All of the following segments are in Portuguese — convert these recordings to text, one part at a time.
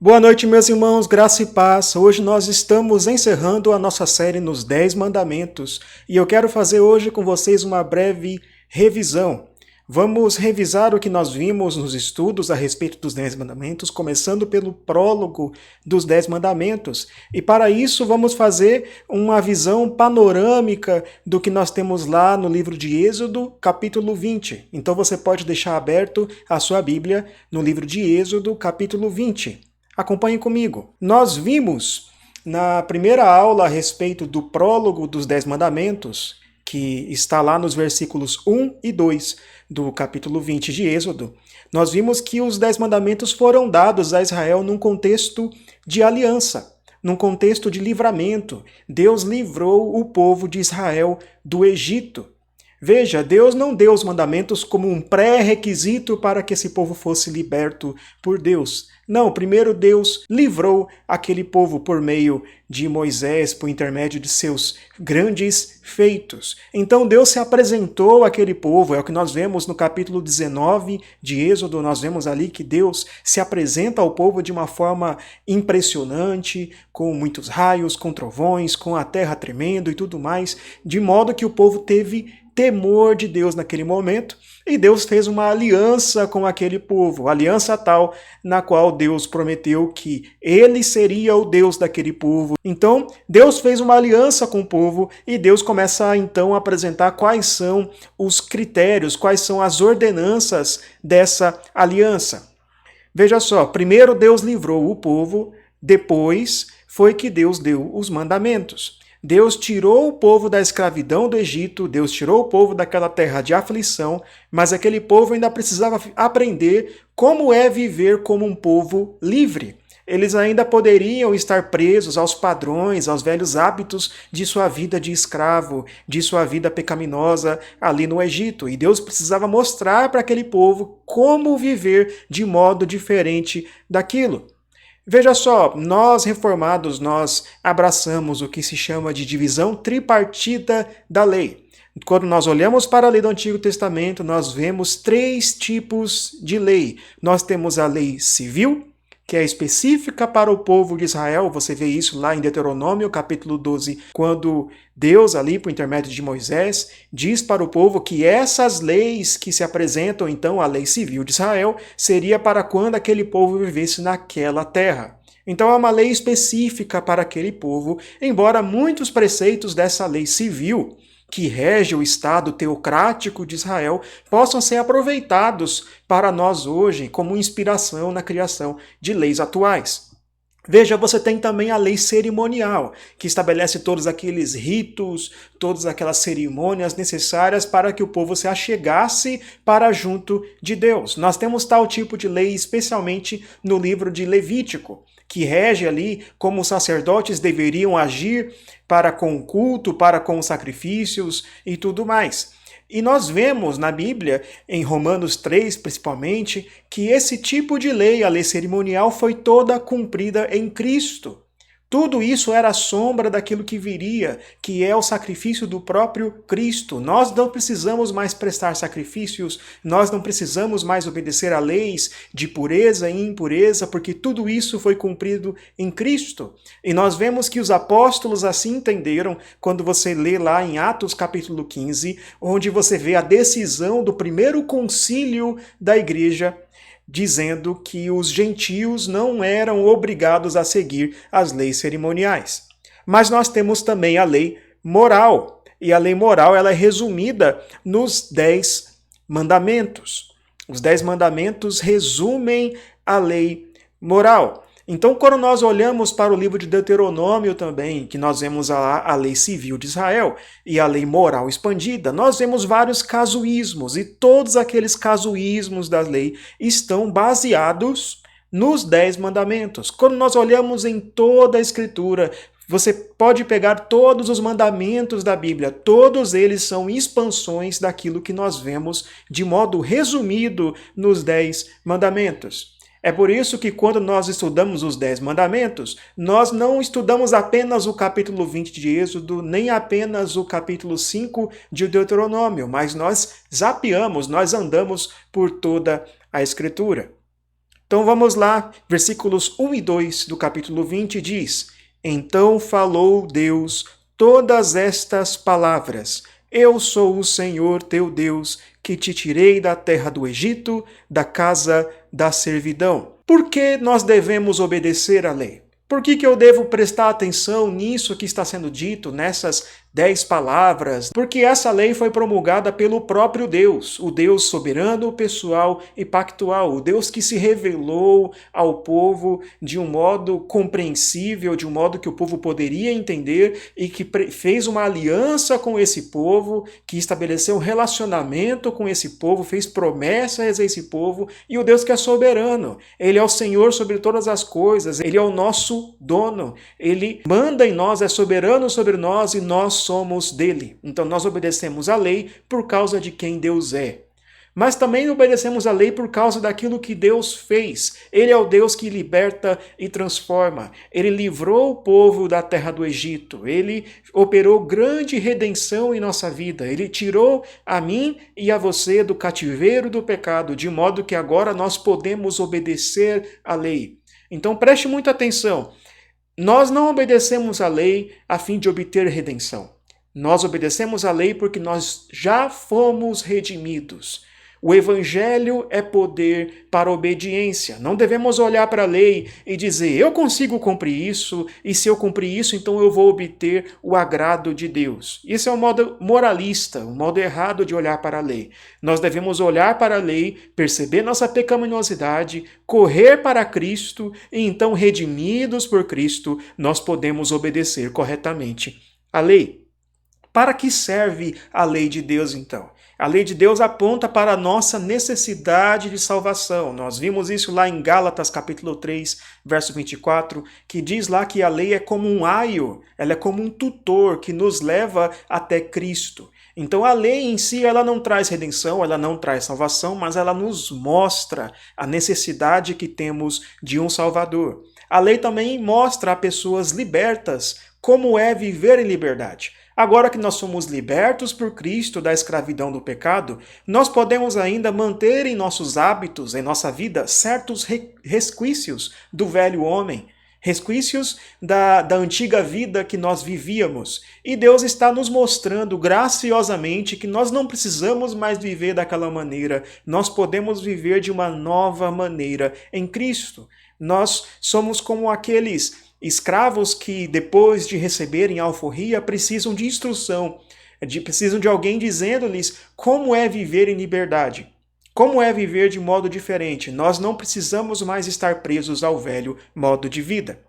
Boa noite, meus irmãos, graça e paz. Hoje nós estamos encerrando a nossa série nos 10 Mandamentos e eu quero fazer hoje com vocês uma breve revisão. Vamos revisar o que nós vimos nos estudos a respeito dos 10 Mandamentos, começando pelo prólogo dos 10 Mandamentos. E para isso vamos fazer uma visão panorâmica do que nós temos lá no livro de Êxodo, capítulo 20. Então você pode deixar aberto a sua Bíblia no livro de Êxodo, capítulo 20. Acompanhe comigo. Nós vimos na primeira aula a respeito do prólogo dos 10 mandamentos, que está lá nos versículos 1 e 2 do capítulo 20 de Êxodo. Nós vimos que os 10 mandamentos foram dados a Israel num contexto de aliança, num contexto de livramento. Deus livrou o povo de Israel do Egito. Veja, Deus não deu os mandamentos como um pré-requisito para que esse povo fosse liberto por Deus. Não, primeiro Deus livrou aquele povo por meio de Moisés, por intermédio de seus grandes feitos. Então Deus se apresentou àquele povo, é o que nós vemos no capítulo 19 de Êxodo, nós vemos ali que Deus se apresenta ao povo de uma forma impressionante, com muitos raios, com trovões, com a terra tremendo e tudo mais, de modo que o povo teve temor de Deus naquele momento, e Deus fez uma aliança com aquele povo, aliança tal na qual Deus prometeu que ele seria o Deus daquele povo. Então, Deus fez uma aliança com o povo e Deus começa então a apresentar quais são os critérios, quais são as ordenanças dessa aliança. Veja só, primeiro Deus livrou o povo, depois foi que Deus deu os mandamentos. Deus tirou o povo da escravidão do Egito, Deus tirou o povo daquela terra de aflição, mas aquele povo ainda precisava aprender como é viver como um povo livre. Eles ainda poderiam estar presos aos padrões, aos velhos hábitos de sua vida de escravo, de sua vida pecaminosa ali no Egito. E Deus precisava mostrar para aquele povo como viver de modo diferente daquilo. Veja só, nós reformados, nós abraçamos o que se chama de divisão tripartida da lei. Quando nós olhamos para a lei do Antigo Testamento, nós vemos 3 tipos de lei. Nós temos a lei civil, que é específica para o povo de Israel. Você vê isso lá em Deuteronômio, capítulo 12, quando Deus, ali por intermédio de Moisés, diz para o povo que essas leis que se apresentam, então, a lei civil de Israel, seria para quando aquele povo vivesse naquela terra. Então, é uma lei específica para aquele povo, embora muitos preceitos dessa lei civil que rege o Estado teocrático de Israel, possam ser aproveitados para nós hoje como inspiração na criação de leis atuais. Veja, você tem também a lei cerimonial, que estabelece todos aqueles ritos, todas aquelas cerimônias necessárias para que o povo se achegasse para junto de Deus. Nós temos tal tipo de lei especialmente no livro de Levítico, que rege ali como os sacerdotes deveriam agir para com o culto, para com os sacrifícios e tudo mais. E nós vemos na Bíblia, em Romanos 3 principalmente, que esse tipo de lei, a lei cerimonial, foi toda cumprida em Cristo. Tudo isso era a sombra daquilo que viria, que é o sacrifício do próprio Cristo. Nós não precisamos mais prestar sacrifícios, nós não precisamos mais obedecer a leis de pureza e impureza, porque tudo isso foi cumprido em Cristo. E nós vemos que os apóstolos assim entenderam quando você lê lá em Atos capítulo 15, onde você vê a decisão do primeiro concílio da igreja, dizendo que os gentios não eram obrigados a seguir as leis cerimoniais. Mas nós temos também a lei moral, e a lei moral ela é resumida nos 10 mandamentos. Os 10 mandamentos resumem a lei moral. Então, quando nós olhamos para o livro de Deuteronômio também, que nós vemos a lei civil de Israel e a lei moral expandida, nós vemos vários casuísmos, e todos aqueles casuísmos da lei estão baseados nos 10 mandamentos. Quando nós olhamos em toda a Escritura, você pode pegar todos os mandamentos da Bíblia, todos eles são expansões daquilo que nós vemos de modo resumido nos 10 mandamentos. É por isso que quando nós estudamos os 10 mandamentos, nós não estudamos apenas o capítulo 20 de Êxodo, nem apenas o capítulo 5 de Deuteronômio, mas nós zapeamos, nós andamos por toda a Escritura. Então vamos lá, versículos 1 e 2 do capítulo 20 diz: Então falou Deus todas estas palavras: Eu sou o Senhor teu Deus, que te tirei da terra do Egito, da casa da servidão. Por que nós devemos obedecer à lei? Por que eu devo prestar atenção nisso que está sendo dito, nessas 10 palavras? Porque essa lei foi promulgada pelo próprio Deus, o Deus soberano, pessoal e pactual, o Deus que se revelou ao povo de um modo compreensível, de um modo que o povo poderia entender e que fez uma aliança com esse povo, que estabeleceu um relacionamento com esse povo, fez promessas a esse povo, e o Deus que é soberano. Ele é o Senhor sobre todas as coisas, ele é o nosso dono, ele manda em nós, é soberano sobre nós e nós somos dele. Então nós obedecemos à lei por causa de quem Deus é. Mas também obedecemos à lei por causa daquilo que Deus fez. Ele é o Deus que liberta e transforma. Ele livrou o povo da terra do Egito. Ele operou grande redenção em nossa vida. Ele tirou a mim e a você do cativeiro do pecado, de modo que agora nós podemos obedecer à lei. Então preste muita atenção. Nós não obedecemos à lei a fim de obter redenção. Nós obedecemos à lei porque nós já fomos redimidos. O Evangelho é poder para a obediência. Não devemos olhar para a lei e dizer, eu consigo cumprir isso, e se eu cumprir isso, então eu vou obter o agrado de Deus. Isso é um modo moralista, um modo errado de olhar para a lei. Nós devemos olhar para a lei, perceber nossa pecaminosidade, correr para Cristo, e então, redimidos por Cristo, nós podemos obedecer corretamente à lei. Para que serve a lei de Deus, então? A lei de Deus aponta para a nossa necessidade de salvação. Nós vimos isso lá em Gálatas capítulo 3, verso 24, que diz lá que a lei é como um aio, ela é como um tutor que nos leva até Cristo. Então a lei em si, ela não traz redenção, ela não traz salvação, mas ela nos mostra a necessidade que temos de um Salvador. A lei também mostra a pessoas libertas como é viver em liberdade. Agora que nós somos libertos por Cristo da escravidão do pecado, nós podemos ainda manter em nossos hábitos, em nossa vida, certos resquícios do velho homem, resquícios da antiga vida que nós vivíamos. E Deus está nos mostrando graciosamente que nós não precisamos mais viver daquela maneira, nós podemos viver de uma nova maneira em Cristo. Nós somos como aqueles escravos que, depois de receberem a alforria, precisam de instrução, precisam de alguém dizendo-lhes como é viver em liberdade, como é viver de modo diferente. Nós não precisamos mais estar presos ao velho modo de vida.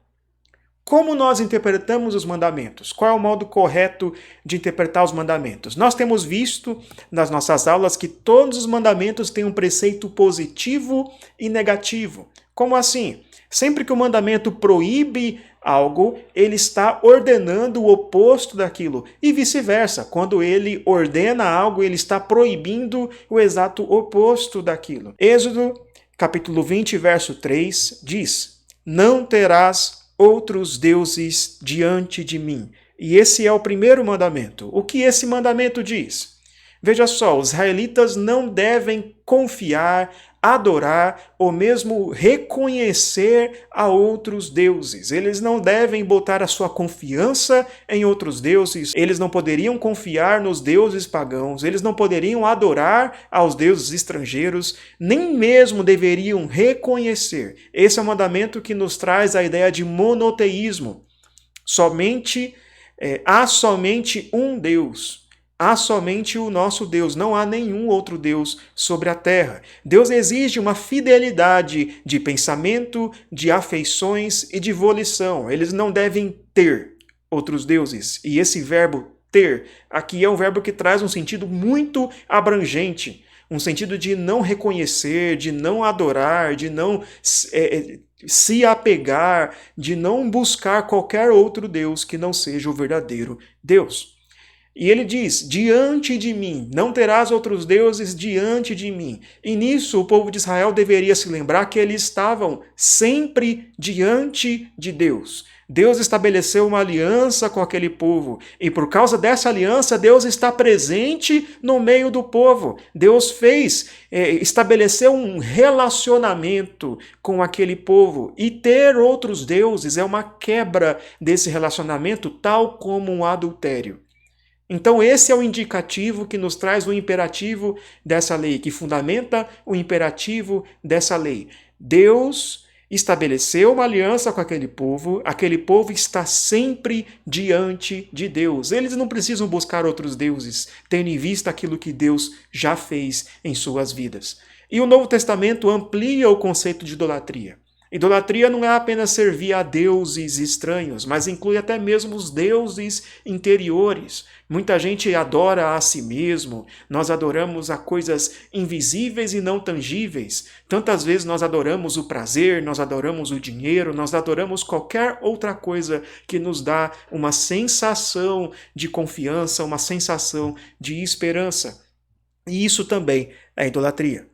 Como nós interpretamos os mandamentos? Qual é o modo correto de interpretar os mandamentos? Nós temos visto nas nossas aulas que todos os mandamentos têm um preceito positivo e negativo. Como assim? Sempre que o mandamento proíbe algo, ele está ordenando o oposto daquilo. E vice-versa. Quando ele ordena algo, ele está proibindo o exato oposto daquilo. Êxodo, capítulo 20, verso 3, diz: Não terás outros deuses diante de mim. E esse é o primeiro mandamento. O que esse mandamento diz? Veja só, os israelitas não devem confiar, adorar ou mesmo reconhecer a outros deuses. Eles não devem botar a sua confiança em outros deuses, eles não poderiam confiar nos deuses pagãos, eles não poderiam adorar aos deuses estrangeiros, nem mesmo deveriam reconhecer. Esse é o mandamento que nos traz a ideia de monoteísmo. Há somente um Deus. Há somente o nosso Deus, não há nenhum outro Deus sobre a terra. Deus exige uma fidelidade de pensamento, de afeições e de volição. Eles não devem ter outros deuses. E esse verbo ter aqui é um verbo que traz um sentido muito abrangente, um sentido de não reconhecer, de não adorar, de não se apegar, de não buscar qualquer outro Deus que não seja o verdadeiro Deus. E ele diz, diante de mim, não terás outros deuses diante de mim. E nisso o povo de Israel deveria se lembrar que eles estavam sempre diante de Deus. Deus estabeleceu uma aliança com aquele povo, e por causa dessa aliança, Deus está presente no meio do povo. Deus estabeleceu um relacionamento com aquele povo, e ter outros deuses é uma quebra desse relacionamento, tal como um adultério. Então, esse é o indicativo que nos traz o imperativo dessa lei, que fundamenta o imperativo dessa lei. Deus estabeleceu uma aliança com aquele povo está sempre diante de Deus. Eles não precisam buscar outros deuses, tendo em vista aquilo que Deus já fez em suas vidas. E o Novo Testamento amplia o conceito de idolatria. Idolatria não é apenas servir a deuses estranhos, mas inclui até mesmo os deuses interiores. Muita gente adora a si mesmo, nós adoramos a coisas invisíveis e não tangíveis. Tantas vezes nós adoramos o prazer, nós adoramos o dinheiro, nós adoramos qualquer outra coisa que nos dá uma sensação de confiança, uma sensação de esperança. E isso também é idolatria.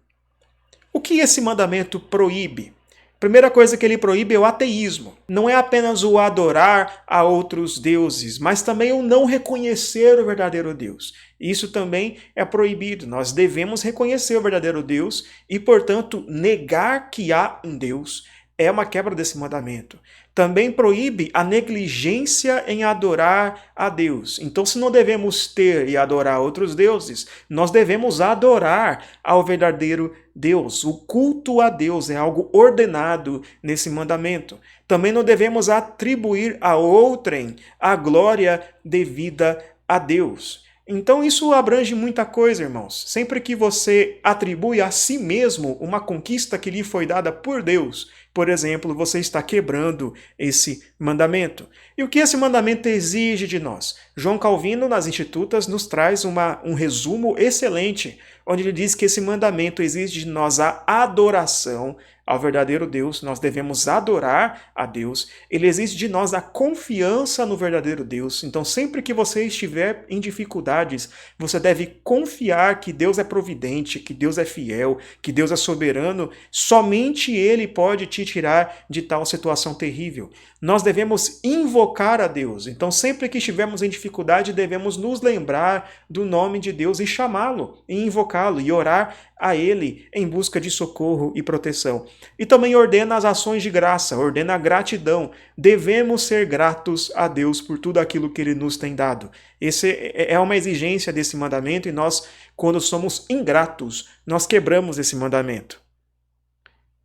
O que esse mandamento proíbe? Primeira coisa que ele proíbe é o ateísmo. Não é apenas o adorar a outros deuses, mas também o não reconhecer o verdadeiro Deus. Isso também é proibido. Nós devemos reconhecer o verdadeiro Deus e, portanto, negar que há um Deus é uma quebra desse mandamento. Também proíbe a negligência em adorar a Deus. Então, se não devemos ter e adorar outros deuses, nós devemos adorar ao verdadeiro Deus. O culto a Deus é algo ordenado nesse mandamento. Também não devemos atribuir a outrem a glória devida a Deus. Então isso abrange muita coisa, irmãos. Sempre que você atribui a si mesmo uma conquista que lhe foi dada por Deus, por exemplo, você está quebrando esse mandamento. E o que esse mandamento exige de nós? João Calvino, nas Institutas, nos traz um resumo excelente, onde ele diz que esse mandamento exige de nós a adoração ao verdadeiro Deus, nós devemos adorar a Deus, ele exige de nós a confiança no verdadeiro Deus. Então, sempre que você estiver em dificuldades, você deve confiar que Deus é providente, que Deus é fiel, que Deus é soberano, somente Ele pode te tirar de tal situação terrível. Nós devemos invocar a Deus. Então, sempre que estivermos em dificuldade, devemos nos lembrar do nome de Deus e chamá-lo, e invocá-lo, e orar a Ele em busca de socorro e proteção. E também ordena as ações de graça, ordena a gratidão. Devemos ser gratos a Deus por tudo aquilo que Ele nos tem dado. Essa é uma exigência desse mandamento e nós, quando somos ingratos, nós quebramos esse mandamento.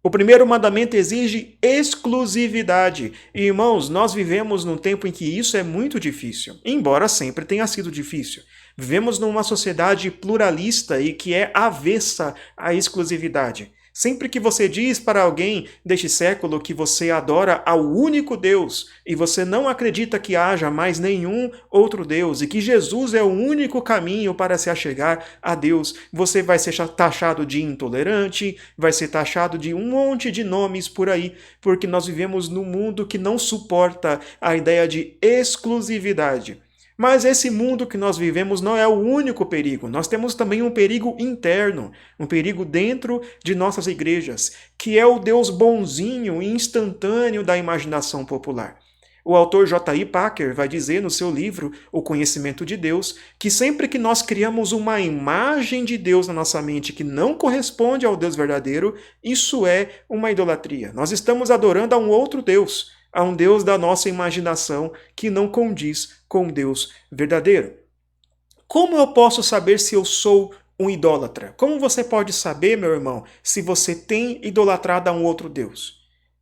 O primeiro mandamento exige exclusividade. E, irmãos, nós vivemos num tempo em que isso é muito difícil, embora sempre tenha sido difícil. Vivemos numa sociedade pluralista e que é avessa à exclusividade. Sempre que você diz para alguém deste século que você adora ao único Deus e você não acredita que haja mais nenhum outro Deus e que Jesus é o único caminho para se achegar a Deus, você vai ser taxado de intolerante, vai ser taxado de um monte de nomes por aí, porque nós vivemos num mundo que não suporta a ideia de exclusividade. Mas esse mundo que nós vivemos não é o único perigo. Nós temos também um perigo interno, um perigo dentro de nossas igrejas, que é o Deus bonzinho e instantâneo da imaginação popular. O autor J.I. Packer vai dizer no seu livro O Conhecimento de Deus que sempre que nós criamos uma imagem de Deus na nossa mente que não corresponde ao Deus verdadeiro, isso é uma idolatria. Nós estamos adorando a um outro Deus, a um Deus da nossa imaginação que não condiz com o Deus verdadeiro. Como eu posso saber se eu sou um idólatra? Como você pode saber, meu irmão, se você tem idolatrado a um outro Deus?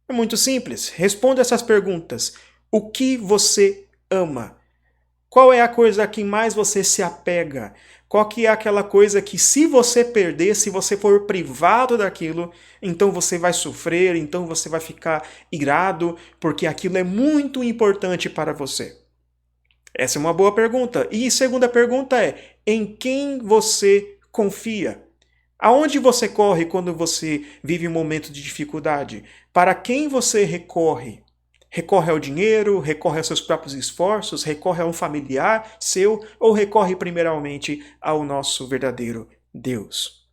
É muito simples. Responda essas perguntas. O que você ama? Qual é a coisa a que mais você se apega? Qual que é aquela coisa que se você perder, se você for privado daquilo, então você vai sofrer, então você vai ficar irado, porque aquilo é muito importante para você? Essa é uma boa pergunta. E a segunda pergunta é, em quem você confia? Aonde você corre quando você vive um momento de dificuldade? Para quem você recorre? Recorre ao dinheiro, recorre aos seus próprios esforços, recorre a um familiar seu ou recorre primeiramente ao nosso verdadeiro Deus?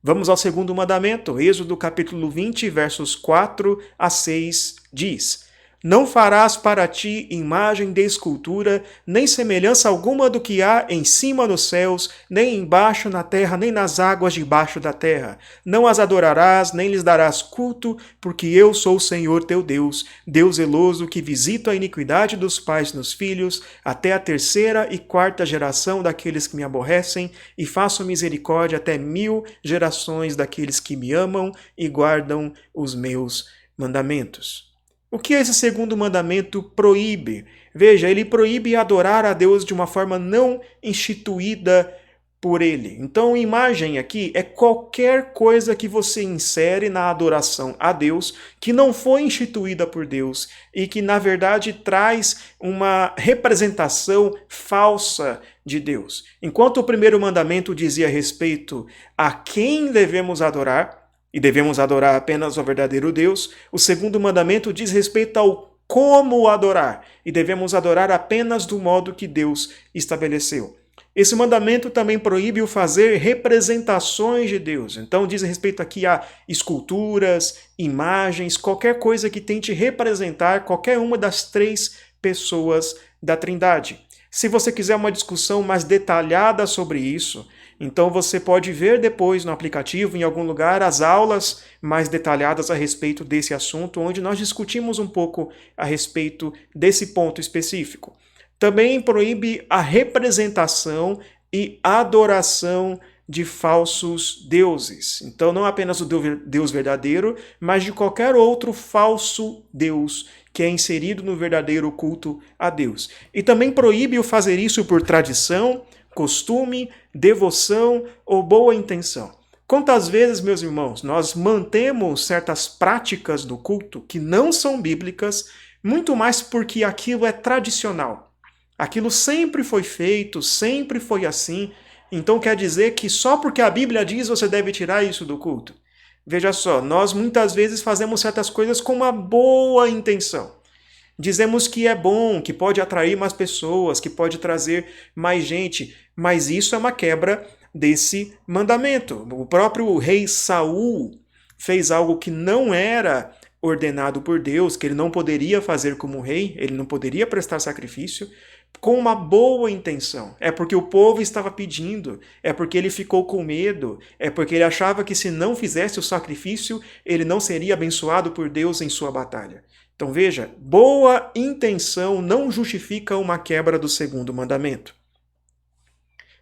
Vamos ao segundo mandamento. Êxodo capítulo 20, versos 4 a 6 diz: Não farás para ti imagem de escultura, nem semelhança alguma do que há em cima nos céus, nem embaixo na terra, nem nas águas debaixo da terra. Não as adorarás, nem lhes darás culto, porque eu sou o Senhor teu Deus, Deus zeloso, que visito a iniquidade dos pais nos filhos, até a terceira e quarta geração daqueles que me aborrecem, e faço misericórdia até 1000 gerações daqueles que me amam e guardam os meus mandamentos. O que esse segundo mandamento proíbe? Veja, ele proíbe adorar a Deus de uma forma não instituída por ele. Então, imagem aqui é qualquer coisa que você insere na adoração a Deus que não foi instituída por Deus e que, na verdade, traz uma representação falsa de Deus. Enquanto o primeiro mandamento dizia respeito a quem devemos adorar, e devemos adorar apenas o verdadeiro Deus, o segundo mandamento diz respeito ao como adorar, e devemos adorar apenas do modo que Deus estabeleceu. Esse mandamento também proíbe o fazer representações de Deus. Então diz respeito aqui a esculturas, imagens, qualquer coisa que tente representar qualquer uma das 3 pessoas da Trindade. Se você quiser uma discussão mais detalhada sobre isso, então você pode ver depois no aplicativo, em algum lugar, as aulas mais detalhadas a respeito desse assunto, onde nós discutimos um pouco a respeito desse ponto específico. Também proíbe a representação e adoração de falsos deuses. Então não apenas o Deus verdadeiro, mas de qualquer outro falso Deus que é inserido no verdadeiro culto a Deus. E também proíbe o fazer isso por tradição, costume, devoção ou boa intenção. Quantas vezes, meus irmãos, nós mantemos certas práticas do culto que não são bíblicas, muito mais porque aquilo é tradicional. Aquilo sempre foi feito, sempre foi assim, então quer dizer que só porque a Bíblia diz você deve tirar isso do culto. Veja só, nós muitas vezes fazemos certas coisas com uma boa intenção. Dizemos que é bom, que pode atrair mais pessoas, que pode trazer mais gente, mas isso é uma quebra desse mandamento. O próprio rei Saul fez algo que não era ordenado por Deus, que ele não poderia fazer como rei, ele não poderia prestar sacrifício, com uma boa intenção. É porque o povo estava pedindo, é porque ele ficou com medo, é porque ele achava que se não fizesse o sacrifício, ele não seria abençoado por Deus em sua batalha. Então veja, boa intenção não justifica uma quebra do segundo mandamento.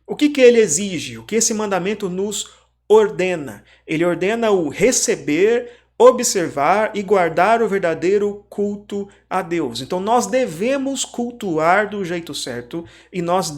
O que ele exige? O que esse mandamento nos ordena? Ele ordena o receber, observar e guardar o verdadeiro culto a Deus. Então nós devemos cultuar do jeito certo e nós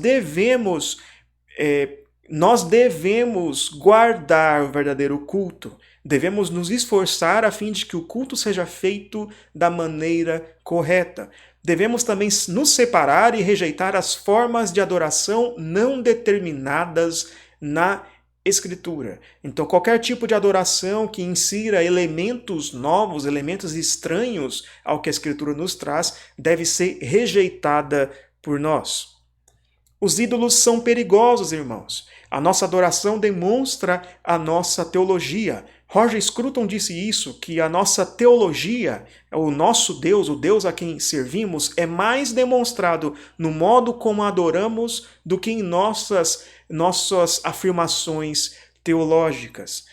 devemos guardar o verdadeiro culto. Devemos nos esforçar a fim de que o culto seja feito da maneira correta. Devemos também nos separar e rejeitar as formas de adoração não determinadas na Escritura. Então, qualquer tipo de adoração que insira elementos novos, elementos estranhos ao que a Escritura nos traz, deve ser rejeitada por nós. Os ídolos são perigosos, irmãos. A nossa adoração demonstra a nossa teologia. Roger Scruton disse isso, que a nossa teologia, o nosso Deus, o Deus a quem servimos, é mais demonstrado no modo como adoramos do que em nossas afirmações teológicas.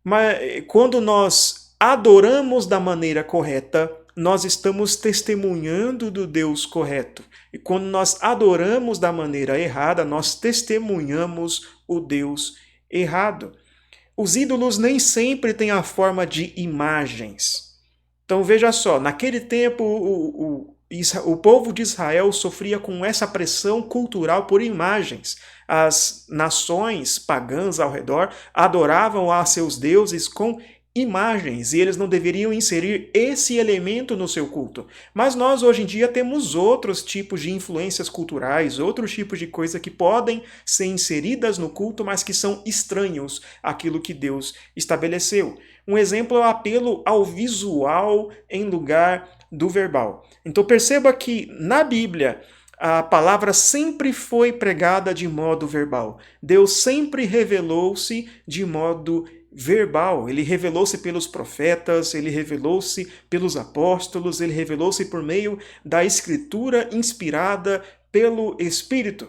Mas quando nós adoramos da maneira correta, nós estamos testemunhando do Deus correto. E quando nós adoramos da maneira errada, nós testemunhamos o Deus errado. Os ídolos nem sempre têm a forma de imagens. Então veja só, naquele tempo o povo de Israel sofria com essa pressão cultural por imagens. As nações pagãs ao redor adoravam a seus deuses com imagens, e eles não deveriam inserir esse elemento no seu culto. Mas nós hoje em dia temos outros tipos de influências culturais, outros tipos de coisas que podem ser inseridas no culto, mas que são estranhos àquilo que Deus estabeleceu. Um exemplo é o apelo ao visual em lugar do verbal. Então perceba que na Bíblia a palavra sempre foi pregada de modo verbal. Deus sempre revelou-se de modo verbal. Ele revelou-se pelos profetas, ele revelou-se pelos apóstolos, ele revelou-se por meio da escritura inspirada pelo Espírito.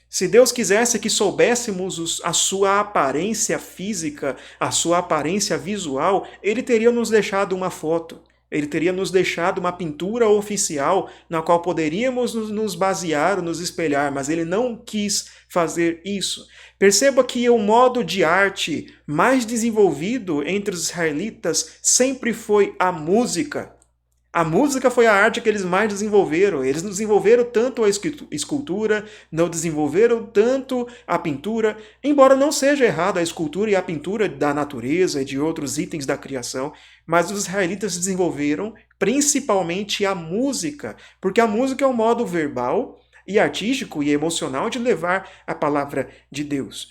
Se Deus quisesse que soubéssemos a sua aparência física, a sua aparência visual, ele teria nos deixado uma foto. Ele teria nos deixado uma pintura oficial na qual poderíamos nos basear, nos espelhar, mas ele não quis fazer isso. Perceba que o modo de arte mais desenvolvido entre os israelitas sempre foi a música. A música foi a arte que eles mais desenvolveram. Eles não desenvolveram tanto a escultura, não desenvolveram tanto a pintura, embora não seja errado a escultura e a pintura da natureza e de outros itens da criação, mas os israelitas desenvolveram principalmente a música, porque a música é um modo verbal e artístico e emocional de levar a palavra de Deus.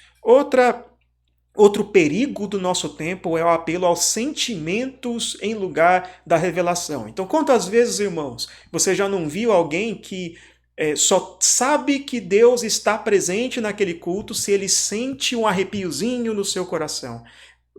Outro perigo do nosso tempo é o apelo aos sentimentos em lugar da revelação. Então, quantas vezes, irmãos, você já não viu alguém que só sabe que Deus está presente naquele culto se ele sente um arrepiozinho no seu coração?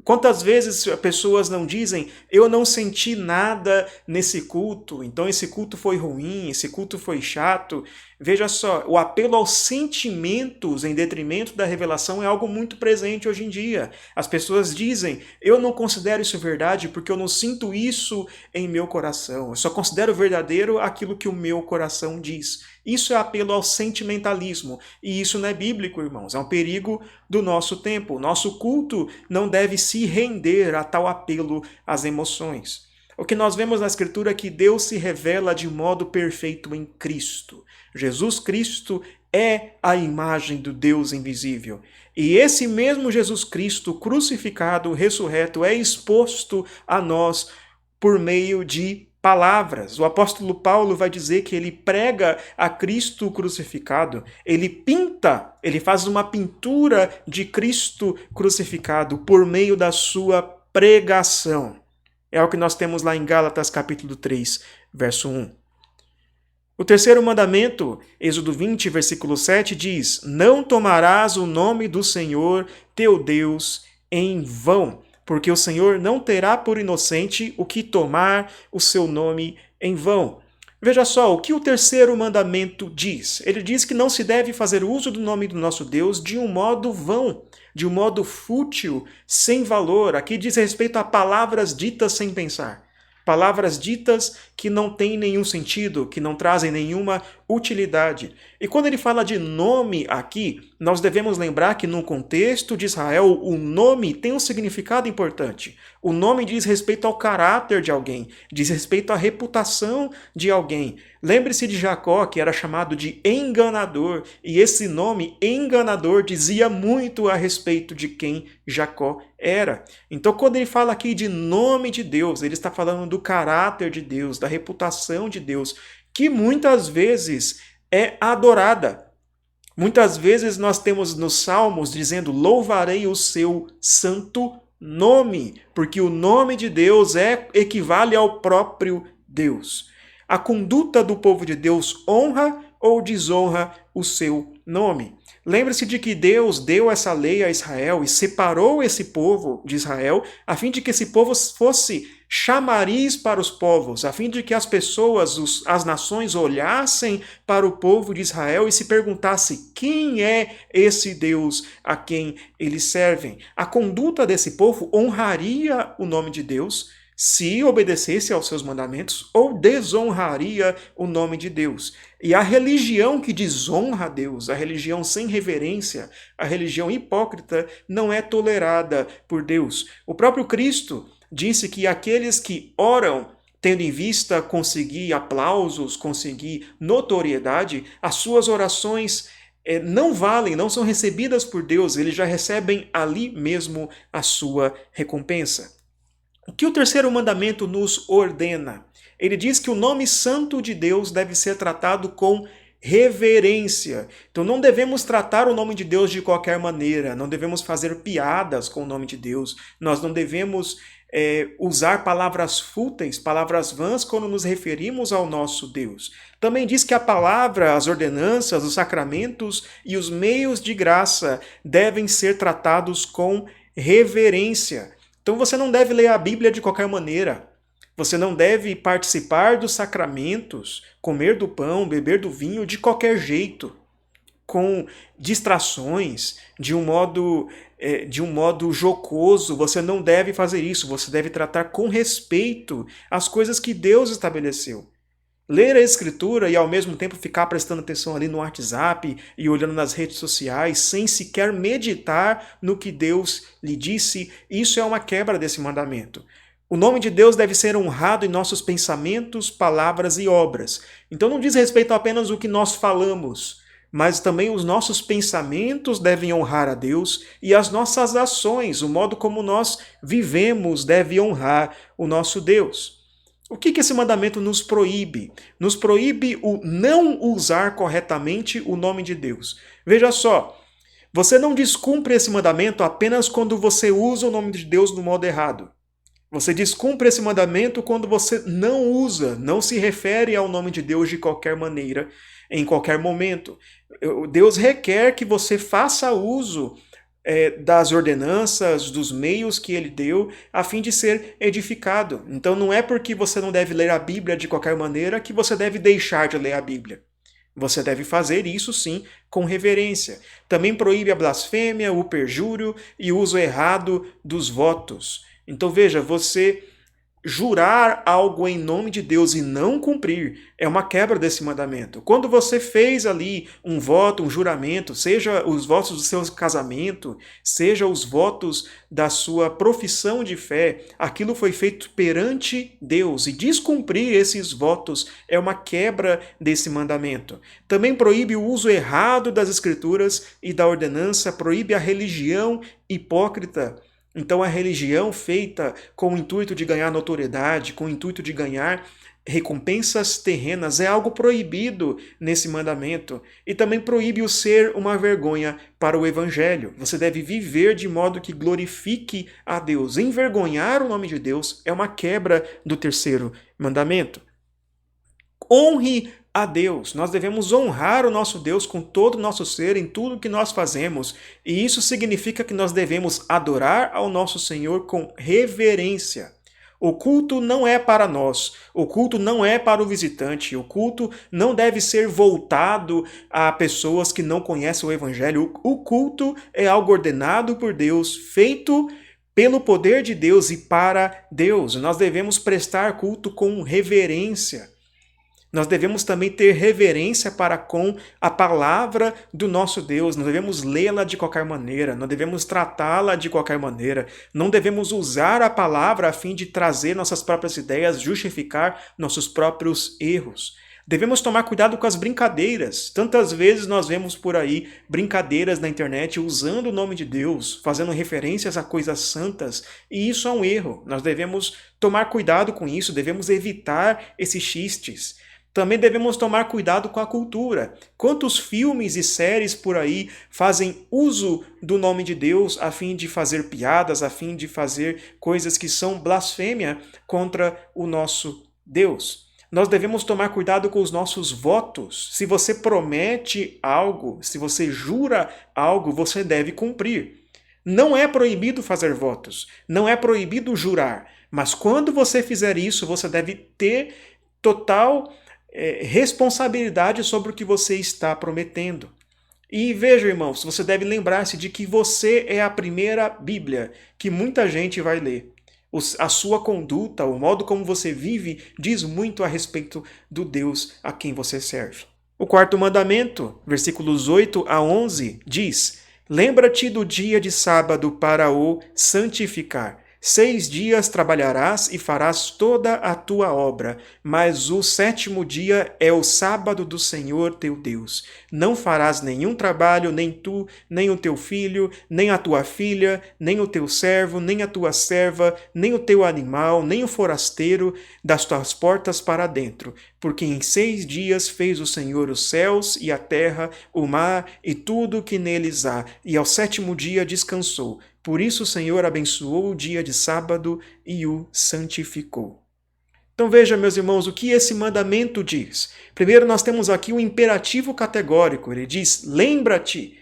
Quantas vezes pessoas não dizem, eu não senti nada nesse culto, então esse culto foi ruim, esse culto foi chato. Veja só, o apelo aos sentimentos em detrimento da revelação é algo muito presente hoje em dia. As pessoas dizem, eu não considero isso verdade porque eu não sinto isso em meu coração. Eu só considero verdadeiro aquilo que o meu coração diz. Isso é apelo ao sentimentalismo. E isso não é bíblico, irmãos. É um perigo do nosso tempo. O nosso culto não deve se render a tal apelo às emoções. O que nós vemos na Escritura é que Deus se revela de modo perfeito em Cristo. Jesus Cristo é a imagem do Deus invisível. E esse mesmo Jesus Cristo, crucificado, ressurreto, é exposto a nós por meio de palavras. O apóstolo Paulo vai dizer que ele prega a Cristo crucificado, ele pinta, ele faz uma pintura de Cristo crucificado por meio da sua pregação. É o que nós temos lá em Gálatas capítulo 3, verso 1. O terceiro mandamento, Êxodo 20, versículo 7, diz: não tomarás o nome do Senhor teu Deus em vão, porque o Senhor não terá por inocente o que tomar o seu nome em vão. Veja só, o que o terceiro mandamento diz? Ele diz que não se deve fazer uso do nome do nosso Deus de um modo vão, de um modo fútil, sem valor. Aqui diz respeito a palavras ditas sem pensar. Palavras ditas que não têm nenhum sentido, que não trazem nenhuma utilidade. E quando ele fala de nome aqui, nós devemos lembrar que no contexto de Israel, o nome tem um significado importante. O nome diz respeito ao caráter de alguém, diz respeito à reputação de alguém. Lembre-se de Jacó, que era chamado de enganador, e esse nome, enganador, dizia muito a respeito de quem Jacó era. Então, quando ele fala aqui de nome de Deus, ele está falando do caráter de Deus, da reputação de Deus, que muitas vezes é adorada. Muitas vezes nós temos nos Salmos dizendo, louvarei o seu santo nome, porque o nome de Deus equivale ao próprio Deus. A conduta do povo de Deus honra ou desonra o seu nome. Lembre-se de que Deus deu essa lei a Israel e separou esse povo de Israel a fim de que esse povo fosse chamariz para os povos, a fim de que as pessoas, as nações olhassem para o povo de Israel e se perguntassem quem é esse Deus a quem eles servem. A conduta desse povo honraria o nome de Deus se obedecesse aos seus mandamentos ou desonraria o nome de Deus. E a religião que desonra a Deus, a religião sem reverência, a religião hipócrita, não é tolerada por Deus. O próprio Cristo disse que aqueles que oram tendo em vista conseguir aplausos, conseguir notoriedade, as suas orações não valem, não são recebidas por Deus, eles já recebem ali mesmo a sua recompensa. O que o terceiro mandamento nos ordena? Ele diz que o nome santo de Deus deve ser tratado com reverência. Então não devemos tratar o nome de Deus de qualquer maneira, não devemos fazer piadas com o nome de Deus, nós não devemos usar palavras fúteis, palavras vãs, quando nos referimos ao nosso Deus. Também diz que a palavra, as ordenanças, os sacramentos e os meios de graça devem ser tratados com reverência. Então você não deve ler a Bíblia de qualquer maneira. Você não deve participar dos sacramentos, comer do pão, beber do vinho de qualquer jeito, com distrações, de um modo jocoso. Você não deve fazer isso. Você deve tratar com respeito as coisas que Deus estabeleceu. Ler a Escritura e ao mesmo tempo ficar prestando atenção ali no WhatsApp e olhando nas redes sociais sem sequer meditar no que Deus lhe disse, isso é uma quebra desse mandamento. O nome de Deus deve ser honrado em nossos pensamentos, palavras e obras. Então não diz respeito apenas o que nós falamos, mas também os nossos pensamentos devem honrar a Deus e as nossas ações, o modo como nós vivemos, deve honrar o nosso Deus. O que esse mandamento nos proíbe? Nos proíbe o não usar corretamente o nome de Deus. Veja só, você não descumpre esse mandamento apenas quando você usa o nome de Deus no modo errado. Você descumpre esse mandamento quando você não usa, não se refere ao nome de Deus de qualquer maneira, em qualquer momento. Deus requer que você faça uso das ordenanças, dos meios que ele deu, a fim de ser edificado. Então não é porque você não deve ler a Bíblia de qualquer maneira que você deve deixar de ler a Bíblia. Você deve fazer isso sim com reverência. Também proíbe a blasfêmia, o perjúrio e o uso errado dos votos. Então veja, você jurar algo em nome de Deus e não cumprir é uma quebra desse mandamento. Quando você fez ali um voto, um juramento, seja os votos do seu casamento, seja os votos da sua profissão de fé, aquilo foi feito perante Deus e descumprir esses votos é uma quebra desse mandamento. Também proíbe o uso errado das Escrituras e da ordenança, proíbe a religião hipócrita. Então a religião feita com o intuito de ganhar notoriedade, com o intuito de ganhar recompensas terrenas, é algo proibido nesse mandamento. E também proíbe o ser uma vergonha para o Evangelho. Você deve viver de modo que glorifique a Deus. Envergonhar o nome de Deus é uma quebra do terceiro mandamento. Honre a Deus. Nós devemos honrar o nosso Deus com todo o nosso ser, em tudo que nós fazemos. E isso significa que nós devemos adorar ao nosso Senhor com reverência. O culto não é para nós, o culto não é para o visitante, o culto não deve ser voltado a pessoas que não conhecem o Evangelho. O culto é algo ordenado por Deus, feito pelo poder de Deus e para Deus. Nós devemos prestar culto com reverência. Nós devemos também ter reverência para com a palavra do nosso Deus. Não devemos lê-la de qualquer maneira, não devemos tratá-la de qualquer maneira, não devemos usar a palavra a fim de trazer nossas próprias ideias, justificar nossos próprios erros. Devemos tomar cuidado com as brincadeiras. Tantas vezes nós vemos por aí brincadeiras na internet usando o nome de Deus, fazendo referências a coisas santas, e isso é um erro. Nós devemos tomar cuidado com isso, devemos evitar esses xistes. Também devemos tomar cuidado com a cultura. Quantos filmes e séries por aí fazem uso do nome de Deus a fim de fazer piadas, a fim de fazer coisas que são blasfêmia contra o nosso Deus? Nós devemos tomar cuidado com os nossos votos. Se você promete algo, se você jura algo, você deve cumprir. Não é proibido fazer votos, não é proibido jurar, mas quando você fizer isso, você deve ter total responsabilidade sobre o que você está prometendo. E veja, irmãos, você deve lembrar-se de que você é a primeira Bíblia que muita gente vai ler. A sua conduta, o modo como você vive, diz muito a respeito do Deus a quem você serve. O quarto mandamento, versículos 8 a 11, diz: Lembra-te do dia de sábado para o santificar. 6 dias trabalharás e farás toda a tua obra, mas o 7º dia é o sábado do Senhor teu Deus. Não farás nenhum trabalho, nem tu, nem o teu filho, nem a tua filha, nem o teu servo, nem a tua serva, nem o teu animal, nem o forasteiro das tuas portas para dentro. Porque em 6 dias fez o Senhor os céus e a terra, o mar e tudo o que neles há, e ao 7º dia descansou. Por isso o Senhor abençoou o dia de sábado e o santificou. Então veja, meus irmãos, o que esse mandamento diz. Primeiro nós temos aqui um imperativo categórico. Ele diz, lembra-te.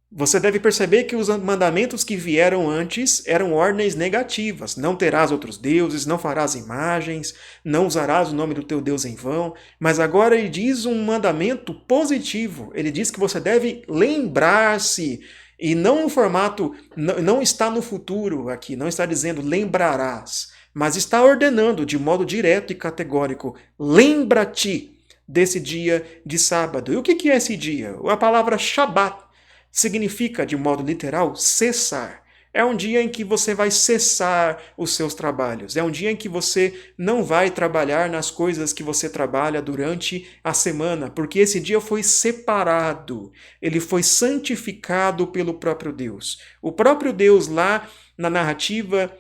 Você deve perceber que os mandamentos que vieram antes eram ordens negativas. Não terás outros deuses, não farás imagens, não usarás o nome do teu Deus em vão. Mas agora ele diz um mandamento positivo. Ele diz que você deve lembrar-se. E não no formato, não está no futuro aqui, não está dizendo lembrarás, mas está ordenando de modo direto e categórico, lembra-te desse dia de sábado. E o que é esse dia? A palavra Shabat significa, de modo literal, cessar. É um dia em que você vai cessar os seus trabalhos. É um dia em que você não vai trabalhar nas coisas que você trabalha durante a semana, porque esse dia foi separado. Ele foi santificado pelo próprio Deus. O próprio Deus, lá na narrativa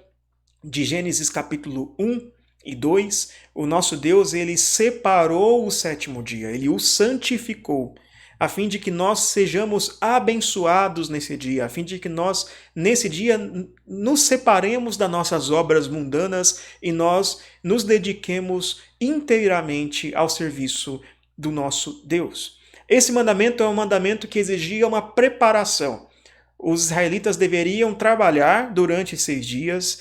de Gênesis capítulo 1 e 2, o nosso Deus, ele separou o sétimo dia, ele o santificou, a fim de que nós sejamos abençoados nesse dia, a fim de que nós, nesse dia, nos separemos das nossas obras mundanas e nós nos dediquemos inteiramente ao serviço do nosso Deus. Esse mandamento é um mandamento que exigia uma preparação. Os israelitas deveriam trabalhar durante 6 dias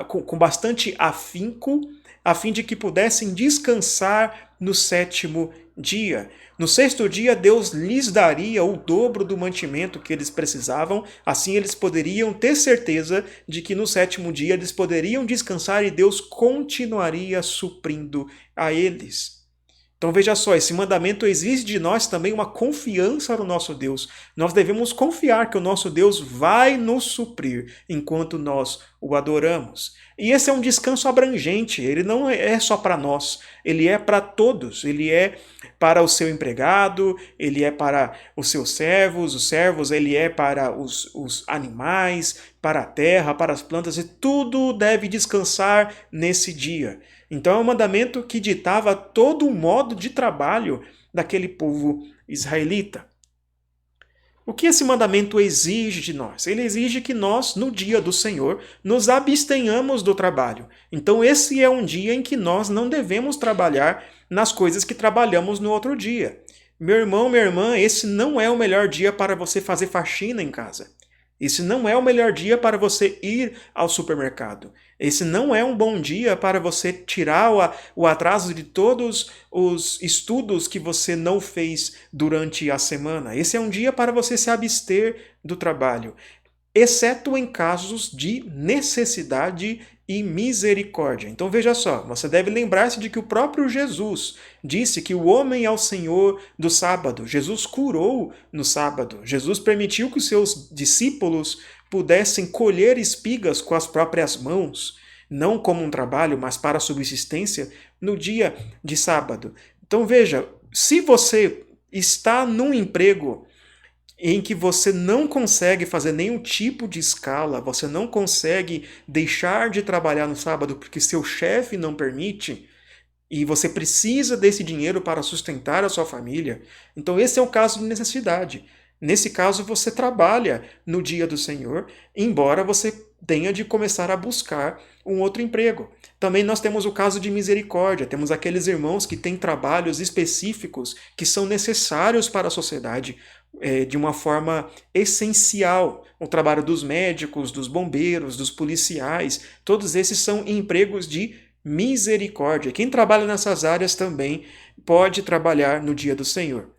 com bastante afinco, a fim de que pudessem descansar no sétimo dia. No sexto dia, Deus lhes daria o dobro do mantimento que eles precisavam, assim eles poderiam ter certeza de que no sétimo dia eles poderiam descansar e Deus continuaria suprindo a eles. Então veja só, esse mandamento exige de nós também uma confiança no nosso Deus. Nós devemos confiar que o nosso Deus vai nos suprir enquanto nós o adoramos. E esse é um descanso abrangente, ele não é só para nós, ele é para todos. Ele é para o seu empregado, ele é para os servos, ele é para os animais, para a terra, para as plantas, e tudo deve descansar nesse dia. Então é um mandamento que ditava todo o modo de trabalho daquele povo israelita. O que esse mandamento exige de nós? Ele exige que nós, no dia do Senhor, nos abstenhamos do trabalho. Então esse é um dia em que nós não devemos trabalhar nas coisas que trabalhamos no outro dia. Meu irmão, minha irmã, esse não é o melhor dia para você fazer faxina em casa. Esse não é o melhor dia para você ir ao supermercado. Esse não é um bom dia para você tirar o atraso de todos os estudos que você não fez durante a semana. Esse é um dia para você se abster do trabalho, exceto em casos de necessidade e misericórdia. Então veja só, você deve lembrar-se de que o próprio Jesus disse que o homem é o Senhor do sábado. Jesus curou no sábado. Jesus permitiu que os seus discípulos pudessem colher espigas com as próprias mãos, não como um trabalho, mas para a subsistência, no dia de sábado. Então veja, se você está num emprego em que você não consegue fazer nenhum tipo de escala, você não consegue deixar de trabalhar no sábado porque seu chefe não permite, e você precisa desse dinheiro para sustentar a sua família, então esse é o caso de necessidade. Nesse caso, você trabalha no dia do Senhor, embora você tenha de começar a buscar um outro emprego. Também nós temos o caso de misericórdia, temos aqueles irmãos que têm trabalhos específicos que são necessários para a sociedade de uma forma essencial. O trabalho dos médicos, dos bombeiros, dos policiais, todos esses são empregos de misericórdia. Quem trabalha nessas áreas também pode trabalhar no dia do Senhor.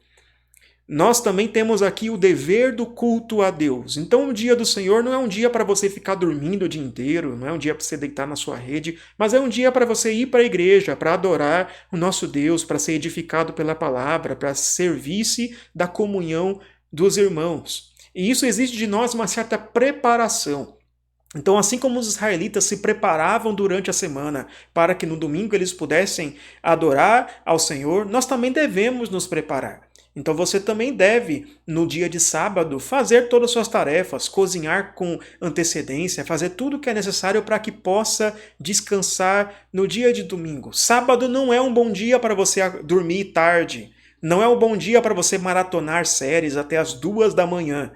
Nós também temos aqui o dever do culto a Deus. Então o dia do Senhor não é um dia para você ficar dormindo o dia inteiro, não é um dia para você deitar na sua rede, mas é um dia para você ir para a igreja, para adorar o nosso Deus, para ser edificado pela palavra, para servir-se da comunhão dos irmãos. E isso exige de nós uma certa preparação. Então, assim como os israelitas se preparavam durante a semana para que no domingo eles pudessem adorar ao Senhor, nós também devemos nos preparar. Então você também deve, no dia de sábado, fazer todas as suas tarefas, cozinhar com antecedência, fazer tudo o que é necessário para que possa descansar no dia de domingo. Sábado não é um bom dia para você dormir tarde, não é um bom dia para você maratonar séries até as 2 da manhã.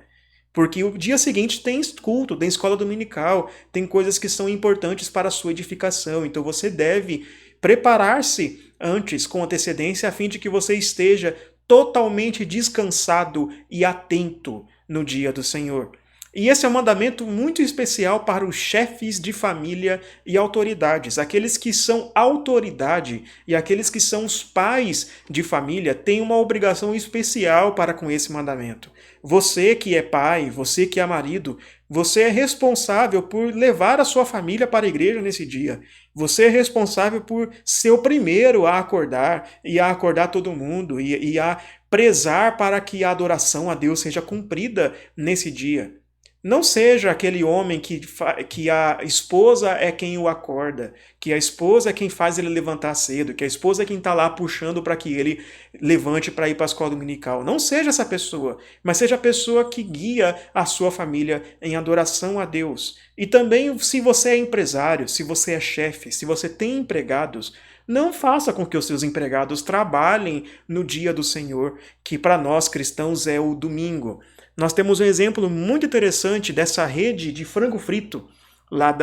Porque o dia seguinte tem culto, tem escola dominical, tem coisas que são importantes para a sua edificação. Então você deve preparar-se antes, com antecedência, a fim de que você esteja totalmente descansado e atento no dia do Senhor. E esse é um mandamento muito especial para os chefes de família e autoridades. Aqueles que são autoridade e aqueles que são os pais de família têm uma obrigação especial para com esse mandamento. Você que é pai, você que é marido, você é responsável por levar a sua família para a igreja nesse dia. Você é responsável por ser o primeiro a acordar e a acordar todo mundo e a prezar para que a adoração a Deus seja cumprida nesse dia. Não seja aquele homem que a esposa é quem o acorda, que a esposa é quem faz ele levantar cedo, que a esposa é quem está lá puxando para que ele levante para ir para a escola dominical. Não seja essa pessoa, mas seja a pessoa que guia a sua família em adoração a Deus. E também, se você é empresário, se você é chefe, se você tem empregados, não faça com que os seus empregados trabalhem no dia do Senhor, que para nós cristãos é o domingo. Nós temos um exemplo muito interessante dessa rede de frango frito lá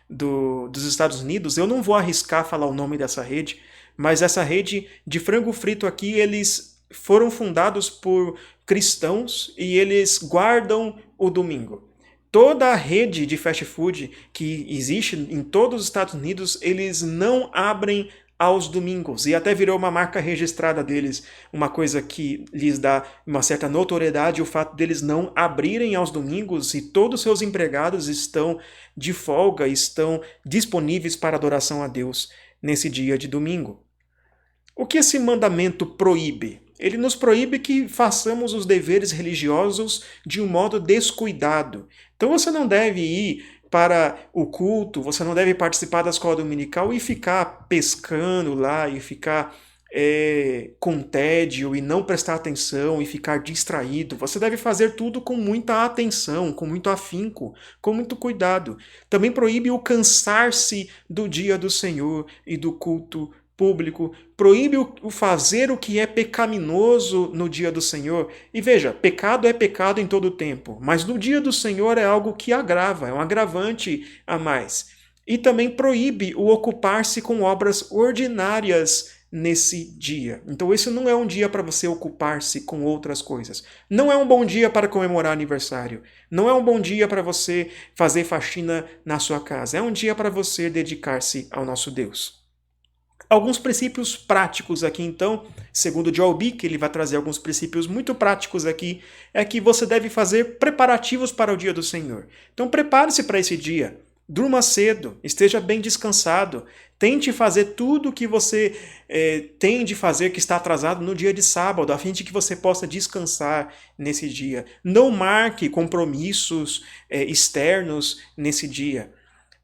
dos Estados Unidos. Eu não vou arriscar falar o nome dessa rede, mas essa rede de frango frito aqui, eles foram fundados por cristãos e eles guardam o domingo. Toda a rede de fast food que existe em todos os Estados Unidos, eles não abrem aos domingos, e até virou uma marca registrada deles, uma coisa que lhes dá uma certa notoriedade, o fato deles não abrirem aos domingos e todos os seus empregados estão de folga, estão disponíveis para adoração a Deus nesse dia de domingo. O que esse mandamento proíbe? Ele nos proíbe que façamos os deveres religiosos de um modo descuidado. Então você não deve ir para o culto, você não deve participar da escola dominical e ficar pescando lá e ficar com tédio e não prestar atenção e ficar distraído. Você deve fazer tudo com muita atenção, com muito afinco, com muito cuidado. Também proíbe o cansar-se do dia do Senhor e do culto público, proíbe o fazer o que é pecaminoso no dia do Senhor. E veja, pecado é pecado em todo o tempo, mas no dia do Senhor é algo que agrava, é um agravante a mais. E também proíbe o ocupar-se com obras ordinárias nesse dia. Então esse não é um dia para você ocupar-se com outras coisas. Não é um bom dia para comemorar aniversário. Não é um bom dia para você fazer faxina na sua casa. É um dia para você dedicar-se ao nosso Deus. Alguns princípios práticos aqui, então, segundo Joel Bick, ele vai trazer alguns princípios muito práticos aqui, é que você deve fazer preparativos para o dia do Senhor. Então prepare-se para esse dia, durma cedo, esteja bem descansado, tente fazer tudo o que você tem de fazer que está atrasado no dia de sábado, a fim de que você possa descansar nesse dia. Não marque compromissos externos nesse dia.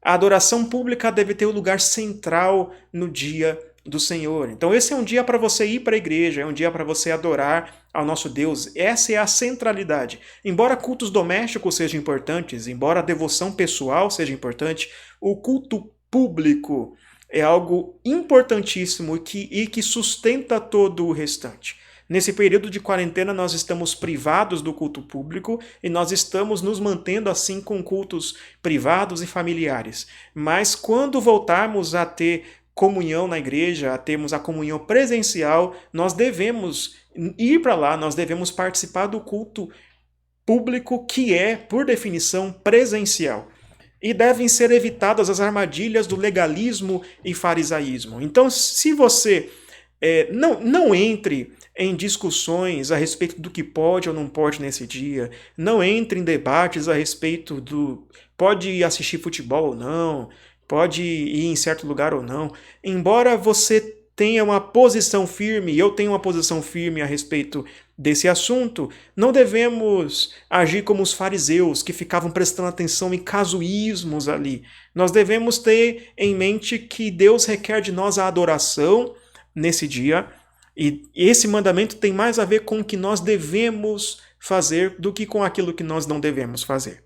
A adoração pública deve ter o lugar central no dia do Senhor. Então esse é um dia para você ir para a igreja, é um dia para você adorar ao nosso Deus. Essa é a centralidade. Embora cultos domésticos sejam importantes, embora a devoção pessoal seja importante, o culto público é algo importantíssimo e que sustenta todo o restante. Nesse período de quarentena, nós estamos privados do culto público e nós estamos nos mantendo assim com cultos privados e familiares. Mas quando voltarmos a ter comunhão na igreja, a termos a comunhão presencial, nós devemos ir para lá, nós devemos participar do culto público que é, por definição, presencial. E devem ser evitadas as armadilhas do legalismo e farisaísmo. Então, se você não entre em discussões a respeito do que pode ou não pode nesse dia, não entre em debates a respeito do pode assistir futebol ou não, pode ir em certo lugar ou não. Embora você tenha uma posição firme, e eu tenho uma posição firme a respeito desse assunto, não devemos agir como os fariseus que ficavam prestando atenção em casuísmos ali. Nós devemos ter em mente que Deus requer de nós a adoração nesse dia, e esse mandamento tem mais a ver com o que nós devemos fazer do que com aquilo que nós não devemos fazer.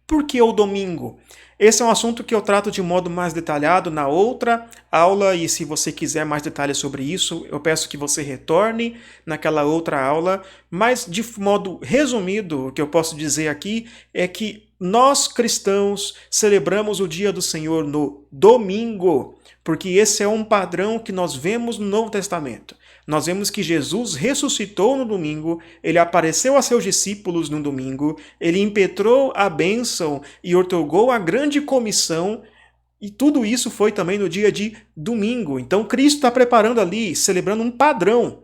Por que o domingo? Esse é um assunto que eu trato de modo mais detalhado na outra aula, e se você quiser mais detalhes sobre isso, eu peço que você retorne naquela outra aula. Mas, de modo resumido, o que eu posso dizer aqui é que nós cristãos celebramos o dia do Senhor no domingo, porque esse é um padrão que nós vemos no Novo Testamento. Nós vemos que Jesus ressuscitou no domingo, ele apareceu a seus discípulos no domingo, ele impetrou a bênção e outorgou a grande comissão, e tudo isso foi também no dia de domingo. Então Cristo está preparando ali, celebrando um padrão.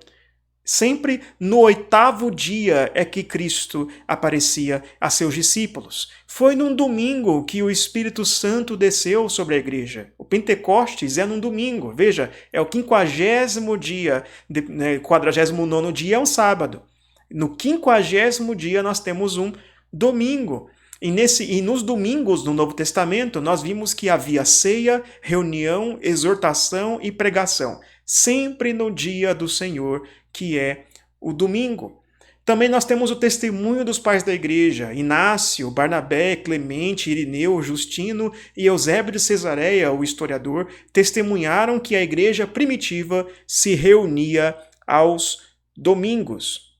Sempre no 8º dia é que Cristo aparecia a seus discípulos. Foi num domingo que o Espírito Santo desceu sobre a igreja. O Pentecostes é num domingo. Veja, é o 50º dia, 49º dia é um sábado. No 50º dia nós temos um domingo. E nos domingos do Novo Testamento nós vimos que havia ceia, reunião, exortação e pregação. Sempre no dia do Senhor, que é o domingo. Também nós temos o testemunho dos pais da igreja, Inácio, Barnabé, Clemente, Irineu, Justino e Eusébio de Cesareia, o historiador, testemunharam que a igreja primitiva se reunia aos domingos.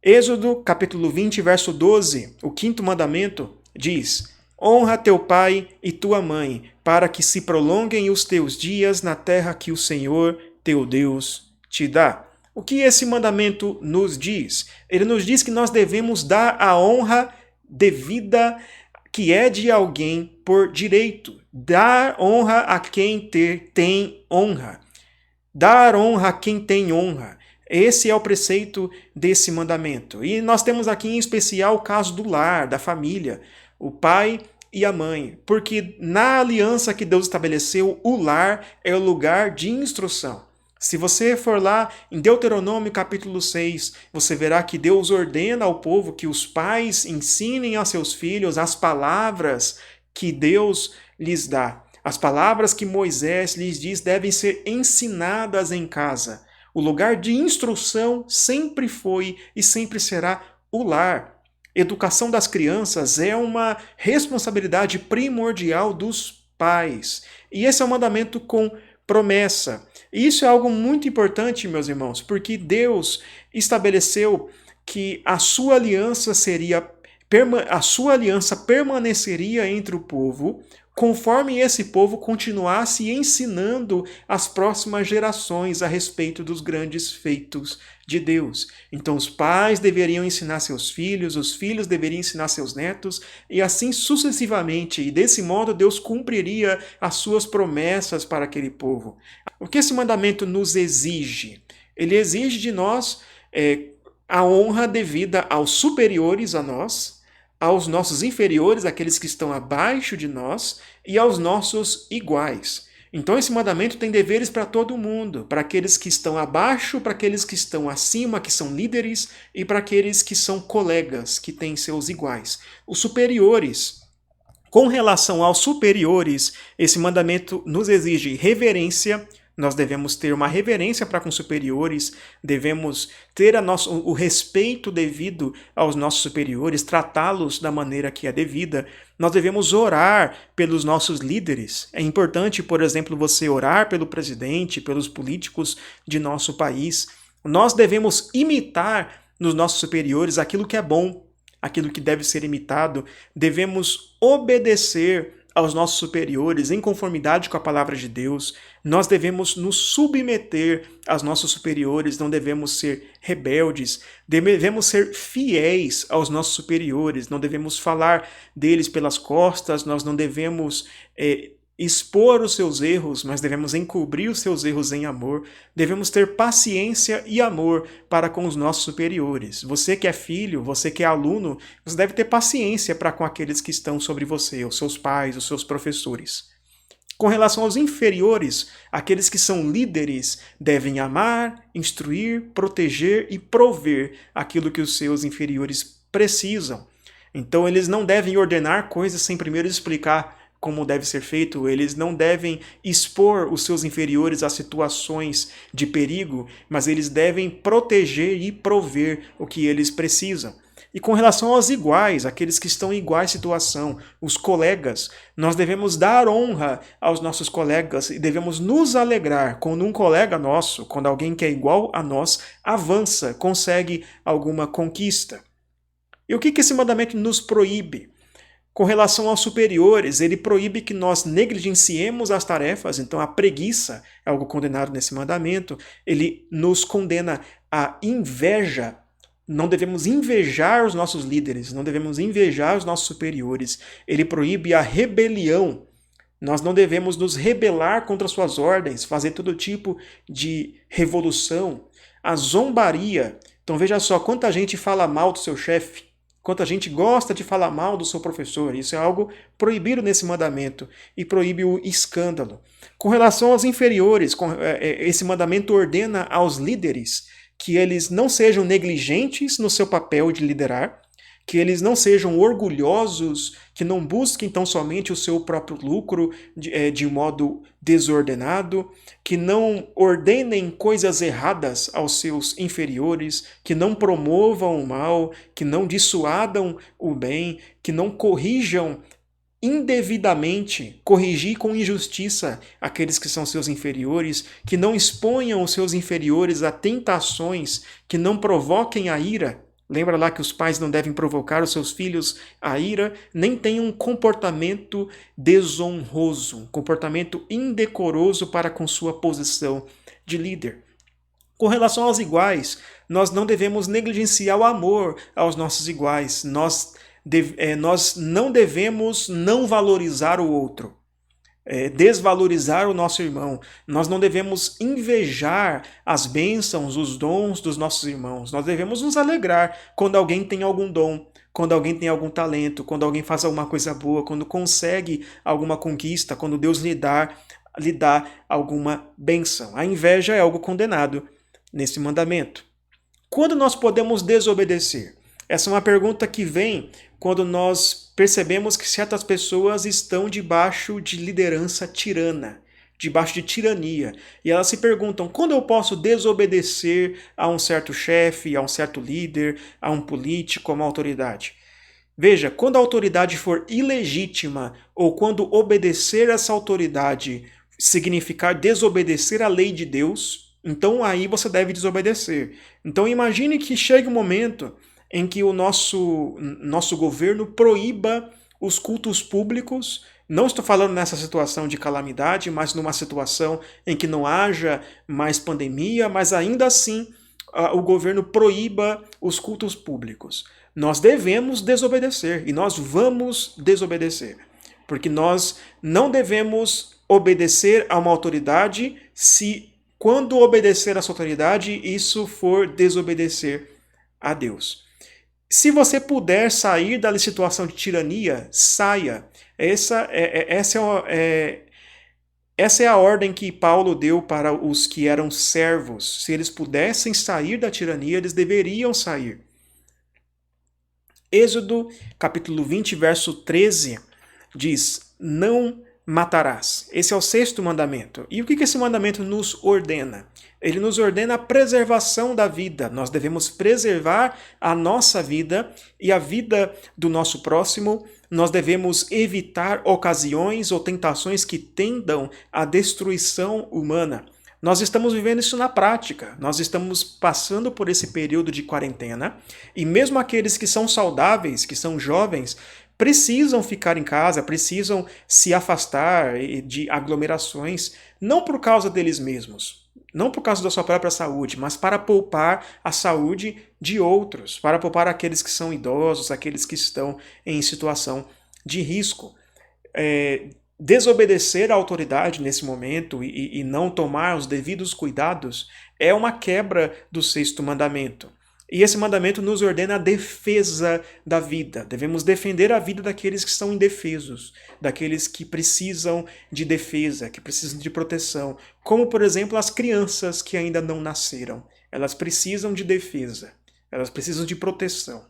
Êxodo, capítulo 20, verso 12, o 5º mandamento, diz: honra teu pai e tua mãe, para que se prolonguem os teus dias na terra que o Senhor, teu Deus, te dá. O que esse mandamento nos diz? Ele nos diz que nós devemos dar a honra devida que é de alguém por direito. Dar honra a quem tem honra. Dar honra a quem tem honra. Esse é o preceito desse mandamento. E nós temos aqui em especial o caso do lar, da família, o pai e a mãe, porque na aliança que Deus estabeleceu, o lar é o lugar de instrução. Se você for lá em Deuteronômio capítulo 6, você verá que Deus ordena ao povo que os pais ensinem a seus filhos as palavras que Deus lhes dá. As palavras que Moisés lhes diz devem ser ensinadas em casa. O lugar de instrução sempre foi e sempre será o lar. Educação das crianças é uma responsabilidade primordial dos pais. E esse é um mandamento com promessa. E isso é algo muito importante, meus irmãos, porque Deus estabeleceu que a sua aliança permaneceria entre o povo, conforme esse povo continuasse ensinando as próximas gerações a respeito dos grandes feitos de Deus. Então os pais deveriam ensinar seus filhos, os filhos deveriam ensinar seus netos, e assim sucessivamente. E desse modo Deus cumpriria as suas promessas para aquele povo. O que esse mandamento nos exige? Ele exige de nós a honra devida aos superiores a nós, aos nossos inferiores, aqueles que estão abaixo de nós, e aos nossos iguais. Então esse mandamento tem deveres para todo mundo, para aqueles que estão abaixo, para aqueles que estão acima, que são líderes, e para aqueles que são colegas, que têm seus iguais. Os superiores. Com relação aos superiores, esse mandamento nos exige reverência. Nós devemos ter uma reverência para com os superiores, devemos ter o respeito devido aos nossos superiores, tratá-los da maneira que é devida. Nós devemos orar pelos nossos líderes. É importante, por exemplo, você orar pelo presidente, pelos políticos de nosso país. Nós devemos imitar nos nossos superiores aquilo que é bom, aquilo que deve ser imitado. Devemos obedecer aos nossos superiores em conformidade com a palavra de Deus. Nós devemos nos submeter aos nossos superiores, não devemos ser rebeldes, devemos ser fiéis aos nossos superiores, não devemos falar deles pelas costas, nós não devemos expor os seus erros, mas devemos encobrir os seus erros em amor. Devemos ter paciência e amor para com os nossos superiores. Você que é filho, você que é aluno, você deve ter paciência para com aqueles que estão sobre você, os seus pais, os seus professores. Com relação aos inferiores, aqueles que são líderes devem amar, instruir, proteger e prover aquilo que os seus inferiores precisam. Então eles não devem ordenar coisas sem primeiro explicar como deve ser feito, eles não devem expor os seus inferiores a situações de perigo, mas eles devem proteger e prover o que eles precisam. E com relação aos iguais, aqueles que estão em igual situação, os colegas, nós devemos dar honra aos nossos colegas e devemos nos alegrar quando um colega nosso, quando alguém que é igual a nós, avança, consegue alguma conquista. E o que esse mandamento nos proíbe? Com relação aos superiores, ele proíbe que nós negligenciemos as tarefas, então a preguiça é algo condenado nesse mandamento. Ele nos condena à inveja. Não devemos invejar os nossos líderes, não devemos invejar os nossos superiores. Ele proíbe a rebelião. Nós não devemos nos rebelar contra suas ordens, fazer todo tipo de revolução. A zombaria. Então veja só quanta gente fala mal do seu chefe. Quanta gente gosta de falar mal do seu professor. Isso é algo proibido nesse mandamento. E proíbe o escândalo. Com relação aos inferiores, esse mandamento ordena aos líderes que eles não sejam negligentes no seu papel de liderar, que eles não sejam orgulhosos, que não busquem tão somente o seu próprio lucro de modo desordenado, que não ordenem coisas erradas aos seus inferiores, que não promovam o mal, que não dissuadam o bem, que não corrijam indevidamente, corrigir com injustiça aqueles que são seus inferiores, que não exponham os seus inferiores a tentações, que não provoquem a ira. Lembra lá que os pais não devem provocar os seus filhos à ira, nem tenham um comportamento desonroso, um comportamento indecoroso para com sua posição de líder. Com relação aos iguais, nós não devemos negligenciar o amor aos nossos iguais. Nós não devemos não valorizar o outro. Desvalorizar o nosso irmão. Nós não devemos invejar as bênçãos, os dons dos nossos irmãos. Nós devemos nos alegrar quando alguém tem algum dom, quando alguém tem algum talento, quando alguém faz alguma coisa boa, quando consegue alguma conquista, quando Deus lhe dá alguma bênção. A inveja é algo condenado nesse mandamento. Quando nós podemos desobedecer? Essa é uma pergunta que vem quando nós percebemos que certas pessoas estão debaixo de liderança tirana, debaixo de tirania. E elas se perguntam, quando eu posso desobedecer a um certo chefe, a um certo líder, a um político, a uma autoridade? Veja, quando a autoridade for ilegítima ou quando obedecer essa autoridade significar desobedecer à lei de Deus, então aí você deve desobedecer. Então imagine que chegue um momento em que o nosso governo proíba os cultos públicos. Não estou falando nessa situação de calamidade, mas numa situação em que não haja mais pandemia, mas ainda assim o governo proíba os cultos públicos. Nós devemos desobedecer e nós vamos desobedecer, porque nós não devemos obedecer a uma autoridade se, quando obedecer a essa autoridade, isso for desobedecer a Deus. Se você puder sair da situação de tirania, saia. Essa é a ordem que Paulo deu para os que eram servos. Se eles pudessem sair da tirania, eles deveriam sair. Êxodo, capítulo 20, verso 13, diz, não matarás. Esse é o 6º mandamento. E o que esse mandamento nos ordena? Ele nos ordena a preservação da vida. Nós devemos preservar a nossa vida e a vida do nosso próximo. Nós devemos evitar ocasiões ou tentações que tendam à destruição humana. Nós estamos vivendo isso na prática. Nós estamos passando por esse período de quarentena e mesmo aqueles que são saudáveis, que são jovens, precisam ficar em casa, precisam se afastar de aglomerações, não por causa deles mesmos, não por causa da sua própria saúde, mas para poupar a saúde de outros, para poupar aqueles que são idosos, aqueles que estão em situação de risco. Desobedecer à autoridade nesse momento e não tomar os devidos cuidados é uma quebra do 6º mandamento. E esse mandamento nos ordena a defesa da vida. Devemos defender a vida daqueles que são indefesos, daqueles que precisam de defesa, que precisam de proteção, como, por exemplo, as crianças que ainda não nasceram. Elas precisam de defesa, elas precisam de proteção.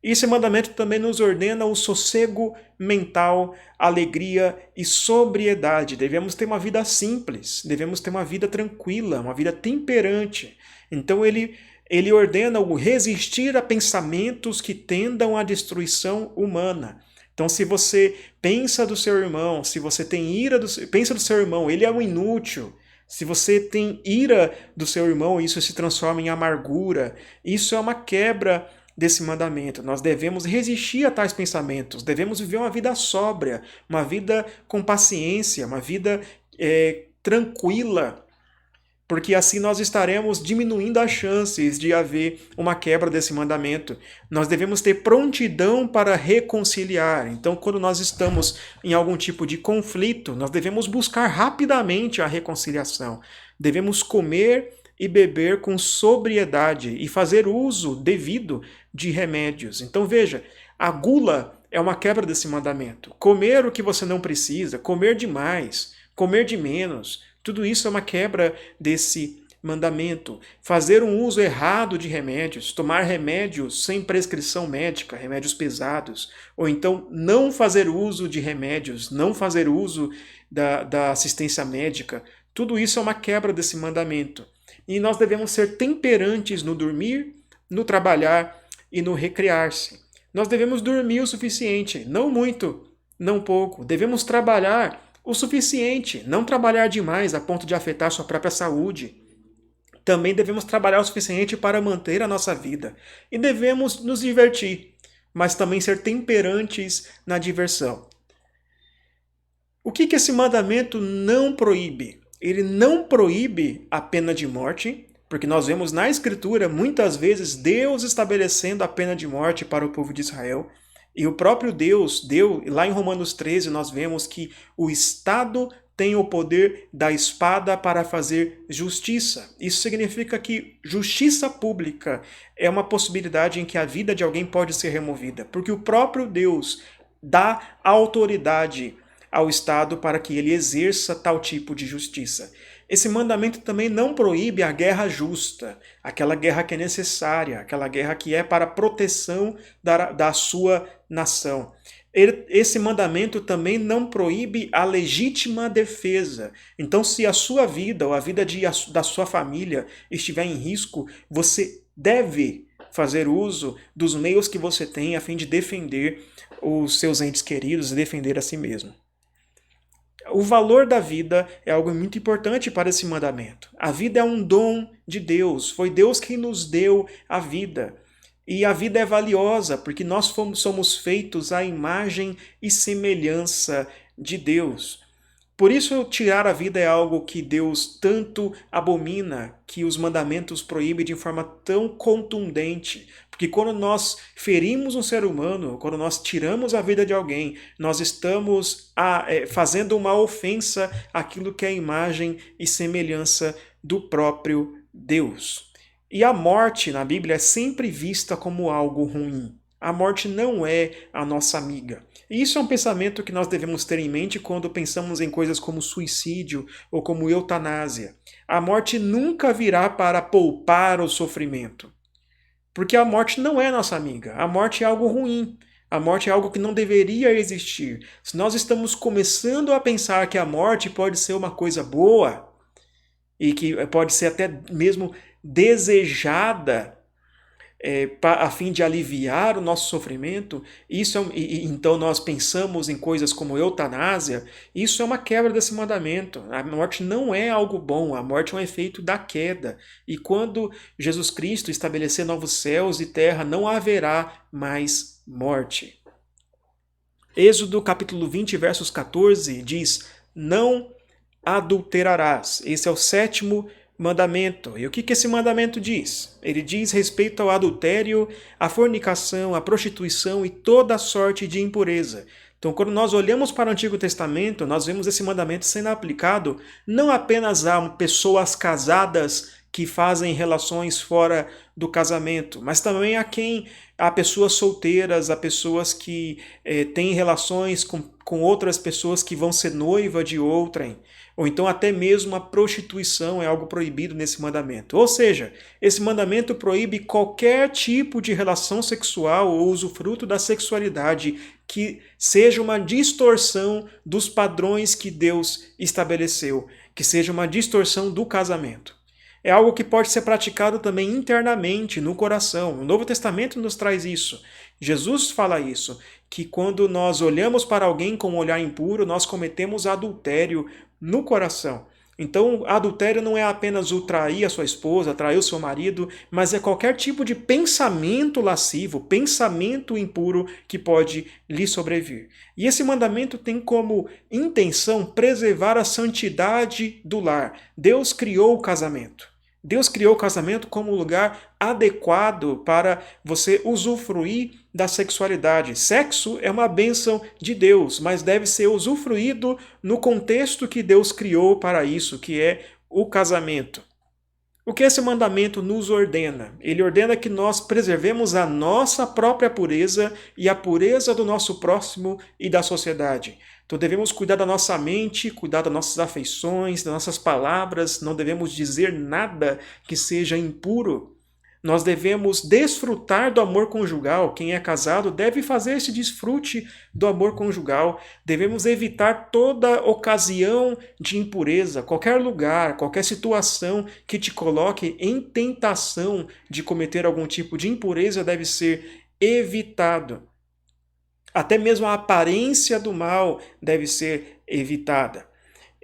Esse mandamento também nos ordena o sossego mental, alegria e sobriedade. Devemos ter uma vida simples, devemos ter uma vida tranquila, uma vida temperante. Então ele Ele ordena o resistir a pensamentos que tendam à destruição humana. Então, se você pensa do seu irmão, se você tem ira, pensa do seu irmão, ele é um inútil. Se você tem ira do seu irmão, isso se transforma em amargura. Isso é uma quebra desse mandamento. Nós devemos resistir a tais pensamentos, devemos viver uma vida sóbria, uma vida com paciência, uma vida tranquila, porque assim nós estaremos diminuindo as chances de haver uma quebra desse mandamento. Nós devemos ter prontidão para reconciliar. Então, quando nós estamos em algum tipo de conflito, nós devemos buscar rapidamente a reconciliação. Devemos comer e beber com sobriedade e fazer uso devido de remédios. Então, veja, a gula é uma quebra desse mandamento. Comer o que você não precisa, comer demais, comer de menos, tudo isso é uma quebra desse mandamento. Fazer um uso errado de remédios, tomar remédios sem prescrição médica, remédios pesados, ou então não fazer uso de remédios, não fazer uso da assistência médica, tudo isso é uma quebra desse mandamento. E nós devemos ser temperantes no dormir, no trabalhar e no recrear-se. Nós devemos dormir o suficiente, não muito, não pouco. Devemos trabalhar o suficiente, não trabalhar demais a ponto de afetar sua própria saúde. Também devemos trabalhar o suficiente para manter a nossa vida. E devemos nos divertir, mas também ser temperantes na diversão. O que esse mandamento não proíbe? Ele não proíbe a pena de morte, porque nós vemos na Escritura muitas vezes Deus estabelecendo a pena de morte para o povo de Israel. E o próprio Deus deu, lá em Romanos 13, nós vemos que o Estado tem o poder da espada para fazer justiça. Isso significa que justiça pública é uma possibilidade em que a vida de alguém pode ser removida, porque o próprio Deus dá autoridade ao Estado para que ele exerça tal tipo de justiça. Esse mandamento também não proíbe a guerra justa, aquela guerra que é necessária, aquela guerra que é para a proteção da sua nação. Esse mandamento também não proíbe a legítima defesa. Então, se a sua vida ou a vida da sua família estiver em risco, você deve fazer uso dos meios que você tem a fim de defender os seus entes queridos e defender a si mesmo. O valor da vida é algo muito importante para esse mandamento. A vida é um dom de Deus, foi Deus quem nos deu a vida. E a vida é valiosa, porque nós somos feitos à imagem e semelhança de Deus. Por isso, tirar a vida é algo que Deus tanto abomina, que os mandamentos proíbem de forma tão contundente. Porque quando nós ferimos um ser humano, quando nós tiramos a vida de alguém, nós estamos fazendo uma ofensa àquilo que é a imagem e semelhança do próprio Deus. E a morte na Bíblia é sempre vista como algo ruim. A morte não é a nossa amiga. E isso é um pensamento que nós devemos ter em mente quando pensamos em coisas como suicídio ou como eutanásia. A morte nunca virá para poupar o sofrimento. Porque a morte não é nossa amiga. A morte é algo ruim. A morte é algo que não deveria existir. Se nós estamos começando a pensar que a morte pode ser uma coisa boa e que pode ser até mesmo desejada a fim de aliviar o nosso sofrimento, então nós pensamos em coisas como eutanásia, isso é uma quebra desse mandamento. A morte não é algo bom, a morte é um efeito da queda. E quando Jesus Cristo estabelecer novos céus e terra, não haverá mais morte. Êxodo capítulo 20, versos 14, diz: não adulterarás. Esse é o 7º mandamento. E o que esse mandamento diz? Ele diz respeito ao adultério, à fornicação, à prostituição e toda sorte de impureza. Então, quando nós olhamos para o Antigo Testamento, nós vemos esse mandamento sendo aplicado não apenas a pessoas casadas que fazem relações fora do casamento, mas também a pessoas solteiras, a pessoas que têm relações com outras pessoas que vão ser noiva de outrem, ou então até mesmo a prostituição é algo proibido nesse mandamento. Ou seja, esse mandamento proíbe qualquer tipo de relação sexual ou usufruto da sexualidade que seja uma distorção dos padrões que Deus estabeleceu, que seja uma distorção do casamento. É algo que pode ser praticado também internamente, no coração. O Novo Testamento nos traz isso. Jesus fala isso, que quando nós olhamos para alguém com um olhar impuro, nós cometemos adultério no coração. Então, adultério não é apenas o trair a sua esposa, trair o seu marido, mas é qualquer tipo de pensamento lascivo, pensamento impuro que pode lhe sobrevir. E esse mandamento tem como intenção preservar a santidade do lar. Deus criou o casamento. Deus criou o casamento como um lugar adequado para você usufruir da sexualidade. Sexo é uma bênção de Deus, mas deve ser usufruído no contexto que Deus criou para isso, que é o casamento. O que esse mandamento nos ordena? Ele ordena que nós preservemos a nossa própria pureza e a pureza do nosso próximo e da sociedade. Então devemos cuidar da nossa mente, cuidar das nossas afeições, das nossas palavras, não devemos dizer nada que seja impuro. Nós devemos desfrutar do amor conjugal. Quem é casado deve fazer esse desfrute do amor conjugal. Devemos evitar toda ocasião de impureza, qualquer lugar, qualquer situação que te coloque em tentação de cometer algum tipo de impureza deve ser evitado. Até mesmo a aparência do mal deve ser evitada.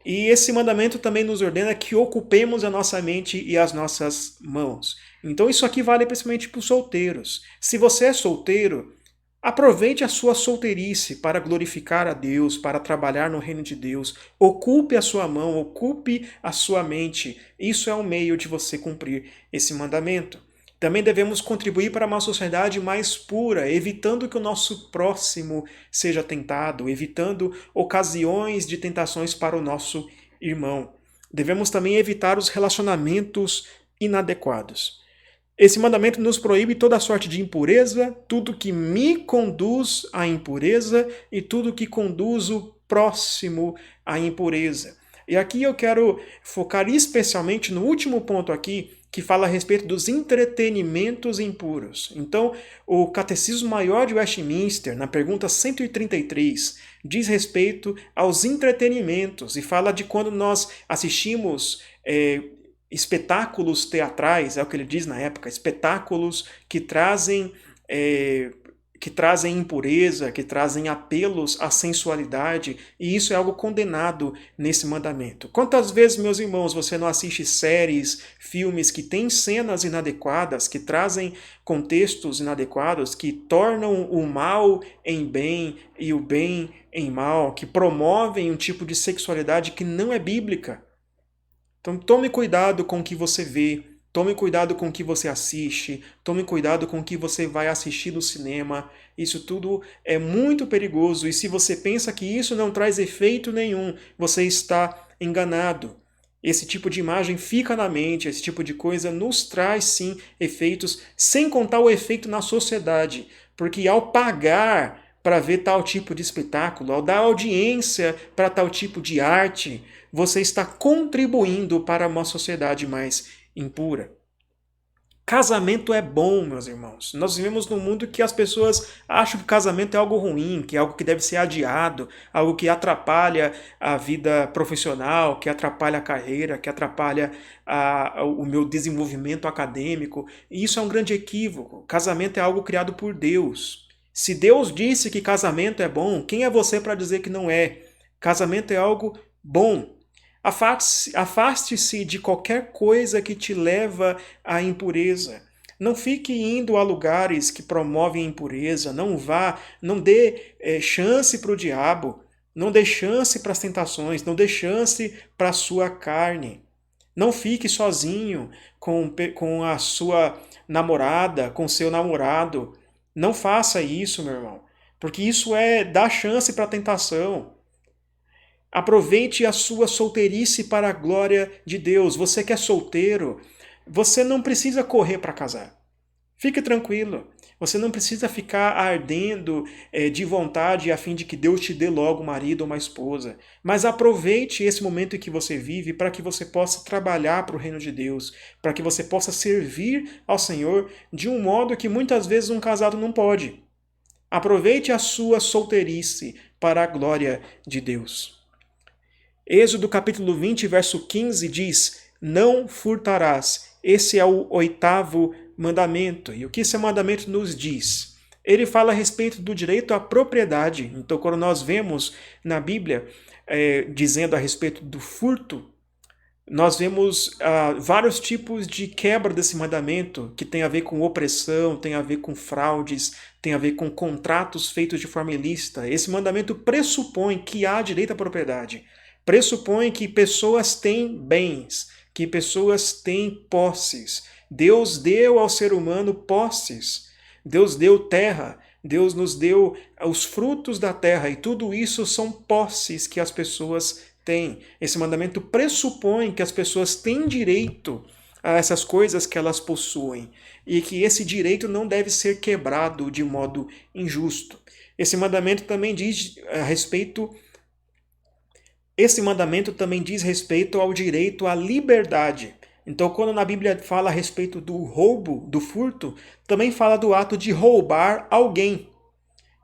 E esse mandamento também nos ordena que ocupemos a nossa mente e as nossas mãos. Então isso aqui vale principalmente para os solteiros. Se você é solteiro, aproveite a sua solteirice para glorificar a Deus, para trabalhar no reino de Deus. Ocupe a sua mão, ocupe a sua mente. Isso é um meio de você cumprir esse mandamento. Também devemos contribuir para uma sociedade mais pura, evitando que o nosso próximo seja tentado, evitando ocasiões de tentações para o nosso irmão. Devemos também evitar os relacionamentos inadequados. Esse mandamento nos proíbe toda sorte de impureza, tudo que me conduz à impureza e tudo que conduz o próximo à impureza. E aqui eu quero focar especialmente no último ponto aqui, que fala a respeito dos entretenimentos impuros. Então, o Catecismo Maior de Westminster, na pergunta 133, diz respeito aos entretenimentos e fala de quando nós assistimos espetáculos teatrais, é o que ele diz na época, espetáculos que trazem impureza, que trazem apelos à sensualidade, e isso é algo condenado nesse mandamento. Quantas vezes, meus irmãos, você não assiste séries, filmes que têm cenas inadequadas, que trazem contextos inadequados, que tornam o mal em bem e o bem em mal, que promovem um tipo de sexualidade que não é bíblica? Então tome cuidado com o que você vê, tome cuidado com o que você assiste, tome cuidado com o que você vai assistir no cinema. Isso tudo é muito perigoso e se você pensa que isso não traz efeito nenhum, você está enganado. Esse tipo de imagem fica na mente, esse tipo de coisa nos traz sim efeitos, sem contar o efeito na sociedade, porque ao pagar para ver tal tipo de espetáculo, ao dar audiência para tal tipo de arte, você está contribuindo para uma sociedade mais impura. Casamento é bom, meus irmãos. Nós vivemos num mundo que as pessoas acham que casamento é algo ruim, que é algo que deve ser adiado, algo que atrapalha a vida profissional, que atrapalha a carreira, que atrapalha o meu desenvolvimento acadêmico. E isso é um grande equívoco. Casamento é algo criado por Deus. Se Deus disse que casamento é bom, quem é você para dizer que não é? Casamento é algo bom. Afaste-se de qualquer coisa que te leva à impureza. Não fique indo a lugares que promovem impureza. Não dê chance para o diabo. Não dê chance para as tentações. Não dê chance para a sua carne. Não fique sozinho com a sua namorada, com seu namorado. Não faça isso, meu irmão. Porque isso é dar chance para a tentação. Aproveite a sua solteirice para a glória de Deus. Você que é solteiro, você não precisa correr para casar. Fique tranquilo. Você não precisa ficar ardendo de vontade a fim de que Deus te dê logo um marido ou uma esposa. Mas aproveite esse momento em que você vive para que você possa trabalhar para o reino de Deus, para que você possa servir ao Senhor de um modo que muitas vezes um casado não pode. Aproveite a sua solteirice para a glória de Deus. Êxodo capítulo 20, verso 15 diz: não furtarás. Esse é o 8º mandamento. E o que esse mandamento nos diz? Ele fala a respeito do direito à propriedade. Então, quando nós vemos na Bíblia dizendo a respeito do furto, nós vemos vários tipos de quebra desse mandamento, que tem a ver com opressão, tem a ver com fraudes, tem a ver com contratos feitos de forma ilícita. Esse mandamento pressupõe que há direito à propriedade, pressupõe que pessoas têm bens, que pessoas têm posses. Deus deu ao ser humano posses, Deus deu terra, Deus nos deu os frutos da terra, e tudo isso são posses que as pessoas têm. Esse mandamento pressupõe que as pessoas têm direito a essas coisas que elas possuem e que esse direito não deve ser quebrado de modo injusto. Esse mandamento também diz respeito ao direito à liberdade. Então, quando na Bíblia fala a respeito do roubo, do furto, também fala do ato de roubar alguém.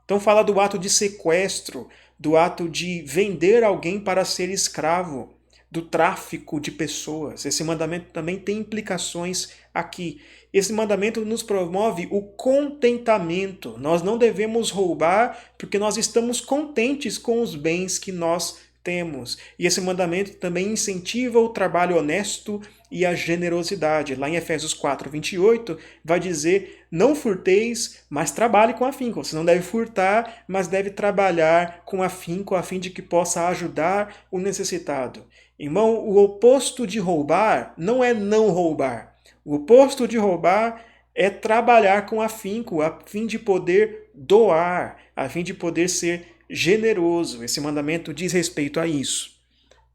Então fala do ato de sequestro, do ato de vender alguém para ser escravo, do tráfico de pessoas. Esse mandamento também tem implicações aqui. Esse mandamento nos promove o contentamento. Nós não devemos roubar porque nós estamos contentes com os bens que nós temos. E esse mandamento também incentiva o trabalho honesto e a generosidade. Lá em Efésios 4:28 vai dizer: não furteis, mas trabalhe com afinco. Você não deve furtar, mas deve trabalhar com afinco, a fim de que possa ajudar o necessitado. Irmão, o oposto de roubar não é não roubar. O oposto de roubar é trabalhar com afinco, a fim de poder doar, a fim de poder ser generoso. Esse mandamento diz respeito a isso.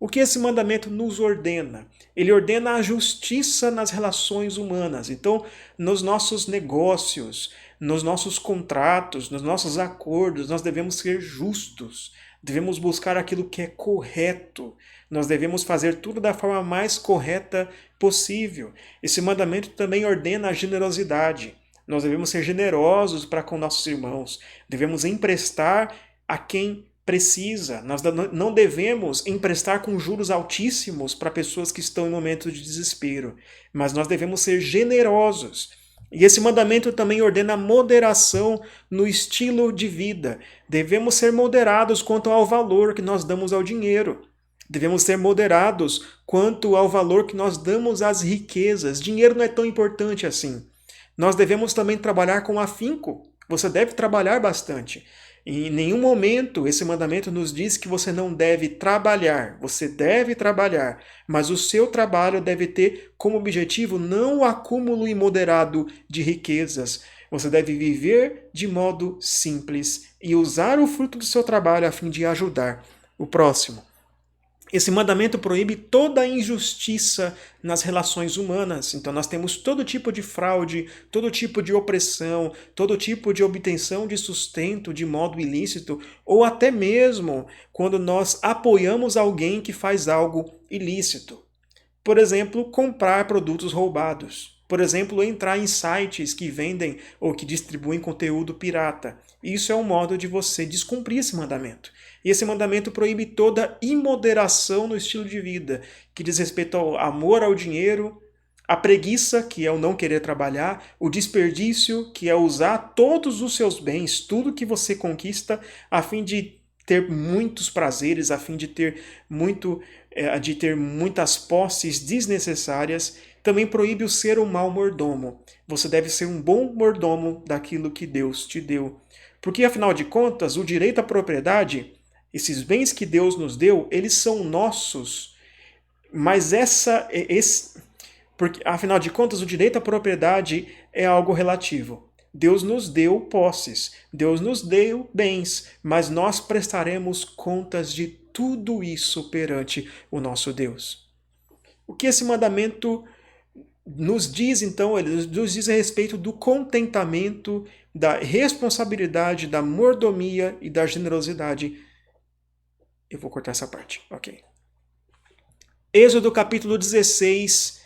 O que esse mandamento nos ordena? Ele ordena a justiça nas relações humanas. Então, nos nossos negócios, nos nossos contratos, nos nossos acordos, nós devemos ser justos. Devemos buscar aquilo que é correto. Nós devemos fazer tudo da forma mais correta possível. Esse mandamento também ordena a generosidade. Nós devemos ser generosos para com nossos irmãos. Devemos emprestar a quem precisa. Nós não devemos emprestar com juros altíssimos para pessoas que estão em momentos de desespero, mas nós devemos ser generosos. E esse mandamento também ordena moderação no estilo de vida. Devemos ser moderados quanto ao valor que nós damos ao dinheiro. Devemos ser moderados quanto ao valor que nós damos às riquezas. Dinheiro não é tão importante assim. Nós devemos também trabalhar com afinco. Você deve trabalhar bastante. Em nenhum momento esse mandamento nos diz que você não deve trabalhar. Você deve trabalhar, mas o seu trabalho deve ter como objetivo não o acúmulo imoderado de riquezas. Você deve viver de modo simples e usar o fruto do seu trabalho a fim de ajudar o próximo. Esse mandamento proíbe toda a injustiça nas relações humanas. Então nós temos todo tipo de fraude, todo tipo de opressão, todo tipo de obtenção de sustento de modo ilícito, ou até mesmo quando nós apoiamos alguém que faz algo ilícito. Por exemplo, comprar produtos roubados. Por exemplo, entrar em sites que vendem ou que distribuem conteúdo pirata. Isso é um modo de você descumprir esse mandamento. E esse mandamento proíbe toda imoderação no estilo de vida, que diz respeito ao amor ao dinheiro, a preguiça, que é o não querer trabalhar, o desperdício, que é usar todos os seus bens, tudo que você conquista, a fim de ter muitos prazeres, a fim de ter muitas posses desnecessárias. Também proíbe o ser um mau mordomo. Você deve ser um bom mordomo daquilo que Deus te deu. Porque, afinal de contas, o direito à propriedade, esses bens que Deus nos deu, eles são nossos. Mas porque, afinal de contas, o direito à propriedade é algo relativo. Deus nos deu posses, Deus nos deu bens, mas nós prestaremos contas de tudo isso perante o nosso Deus. O que esse mandamento nos diz, então, ele nos diz a respeito do contentamento, da responsabilidade, da mordomia e da generosidade. Eu vou cortar essa parte, ok. Êxodo capítulo 16.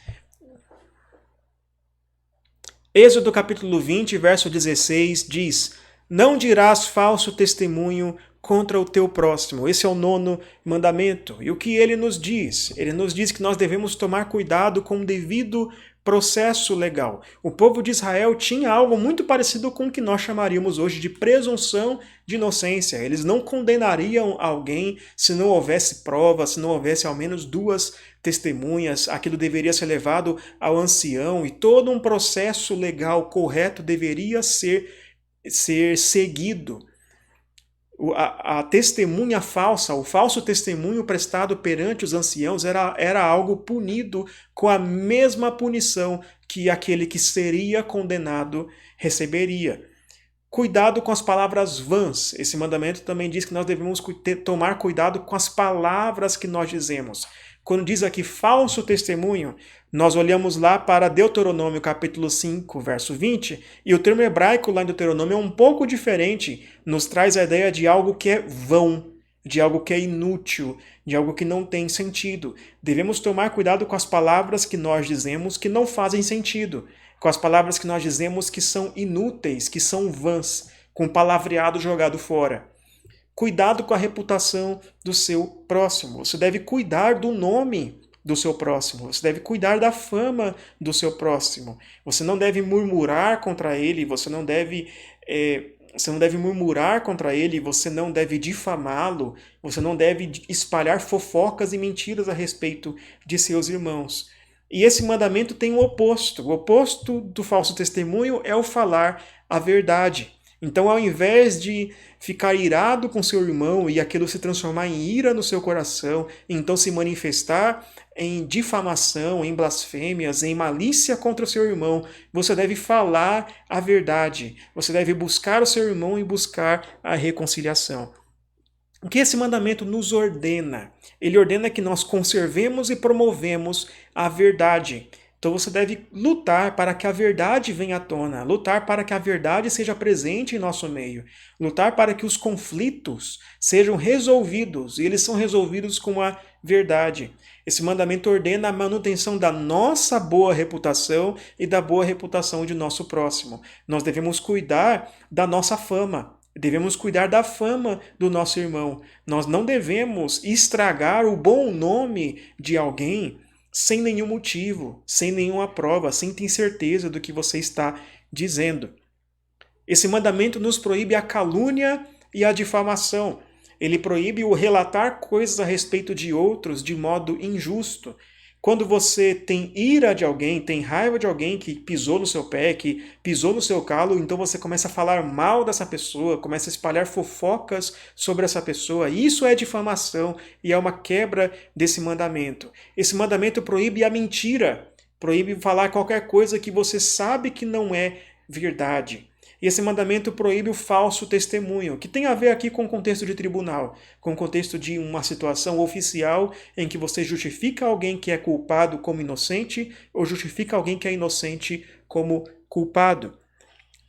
Êxodo capítulo 20, verso 16 diz: não dirás falso testemunho contra o teu próximo. Esse é o 9º mandamento. E o que ele nos diz? Ele nos diz que nós devemos tomar cuidado com o devido processo legal. O povo de Israel tinha algo muito parecido com o que nós chamaríamos hoje de presunção de inocência. Eles não condenariam alguém se não houvesse prova, se não houvesse ao menos 2 testemunhas. Aquilo deveria ser levado ao ancião e todo um processo legal correto deveria ser seguido. A testemunha falsa, o falso testemunho prestado perante os anciãos era algo punido com a mesma punição que aquele que seria condenado receberia. Cuidado com as palavras vãs. Esse mandamento também diz que nós devemos tomar cuidado com as palavras que nós dizemos. Quando diz aqui falso testemunho, nós olhamos lá para Deuteronômio capítulo 5, verso 20, e o termo hebraico lá em Deuteronômio é um pouco diferente, nos traz a ideia de algo que é vão, de algo que é inútil, de algo que não tem sentido. Devemos tomar cuidado com as palavras que nós dizemos que não fazem sentido, com as palavras que nós dizemos que são inúteis, que são vãs, com palavreado jogado fora. Cuidado com a reputação do seu próximo. Você deve cuidar do nome do seu próximo. Você deve cuidar da fama do seu próximo. Você não deve murmurar contra ele, você não deve murmurar contra ele, você não deve difamá-lo, você não deve espalhar fofocas e mentiras a respeito de seus irmãos. E esse mandamento tem o oposto. O oposto do falso testemunho é o falar a verdade. Então, ao invés de ficar irado com seu irmão e aquilo se transformar em ira no seu coração, então se manifestar em difamação, em blasfêmias, em malícia contra o seu irmão, você deve falar a verdade. Você deve buscar o seu irmão e buscar a reconciliação. O que esse mandamento nos ordena? Ele ordena que nós conservemos e promovemos a verdade. Então você deve lutar para que a verdade venha à tona, lutar para que a verdade seja presente em nosso meio, lutar para que os conflitos sejam resolvidos, e eles são resolvidos com a verdade. Esse mandamento ordena a manutenção da nossa boa reputação e da boa reputação de nosso próximo. Nós devemos cuidar da nossa fama. Devemos cuidar da fama do nosso irmão. Nós não devemos estragar o bom nome de alguém sem nenhum motivo, sem nenhuma prova, sem ter certeza do que você está dizendo. Esse mandamento nos proíbe a calúnia e a difamação. Ele proíbe o relatar coisas a respeito de outros de modo injusto. Quando você tem ira de alguém, tem raiva de alguém que pisou no seu pé, que pisou no seu calo, então você começa a falar mal dessa pessoa, começa a espalhar fofocas sobre essa pessoa. Isso é difamação e é uma quebra desse mandamento. Esse mandamento proíbe a mentira, proíbe falar qualquer coisa que você sabe que não é verdade. E esse mandamento proíbe o falso testemunho, que tem a ver aqui com o contexto de tribunal, com o contexto de uma situação oficial em que você justifica alguém que é culpado como inocente ou justifica alguém que é inocente como culpado.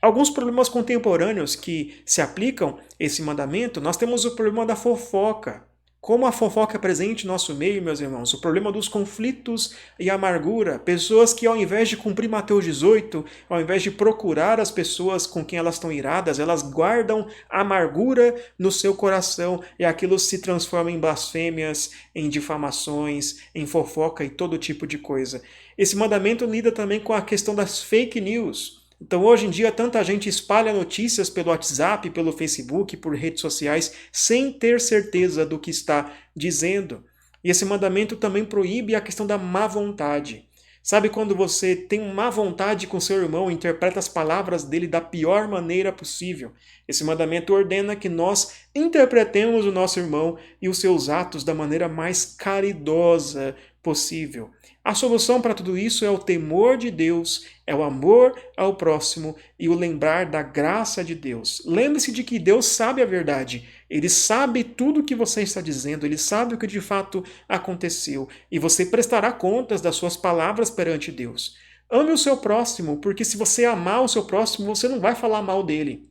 Alguns problemas contemporâneos que se aplicam a esse mandamento, nós temos o problema da fofoca. Como a fofoca é presente em nosso meio, meus irmãos, o problema dos conflitos e amargura, pessoas que ao invés de cumprir Mateus 18, ao invés de procurar as pessoas com quem elas estão iradas, elas guardam amargura no seu coração e aquilo se transforma em blasfêmias, em difamações, em fofoca e todo tipo de coisa. Esse mandamento lida também com a questão das fake news. Então, hoje em dia, tanta gente espalha notícias pelo WhatsApp, pelo Facebook, por redes sociais, sem ter certeza do que está dizendo. E esse mandamento também proíbe a questão da má vontade. Sabe quando você tem má vontade com seu irmão e interpreta as palavras dele da pior maneira possível? Esse mandamento ordena que nós interpretemos o nosso irmão e os seus atos da maneira mais caridosa possível. A solução para tudo isso é o temor de Deus, é o amor ao próximo e o lembrar da graça de Deus. Lembre-se de que Deus sabe a verdade. Ele sabe tudo o que você está dizendo, ele sabe o que de fato aconteceu. E você prestará contas das suas palavras perante Deus. Ame o seu próximo, porque se você amar o seu próximo, você não vai falar mal dele.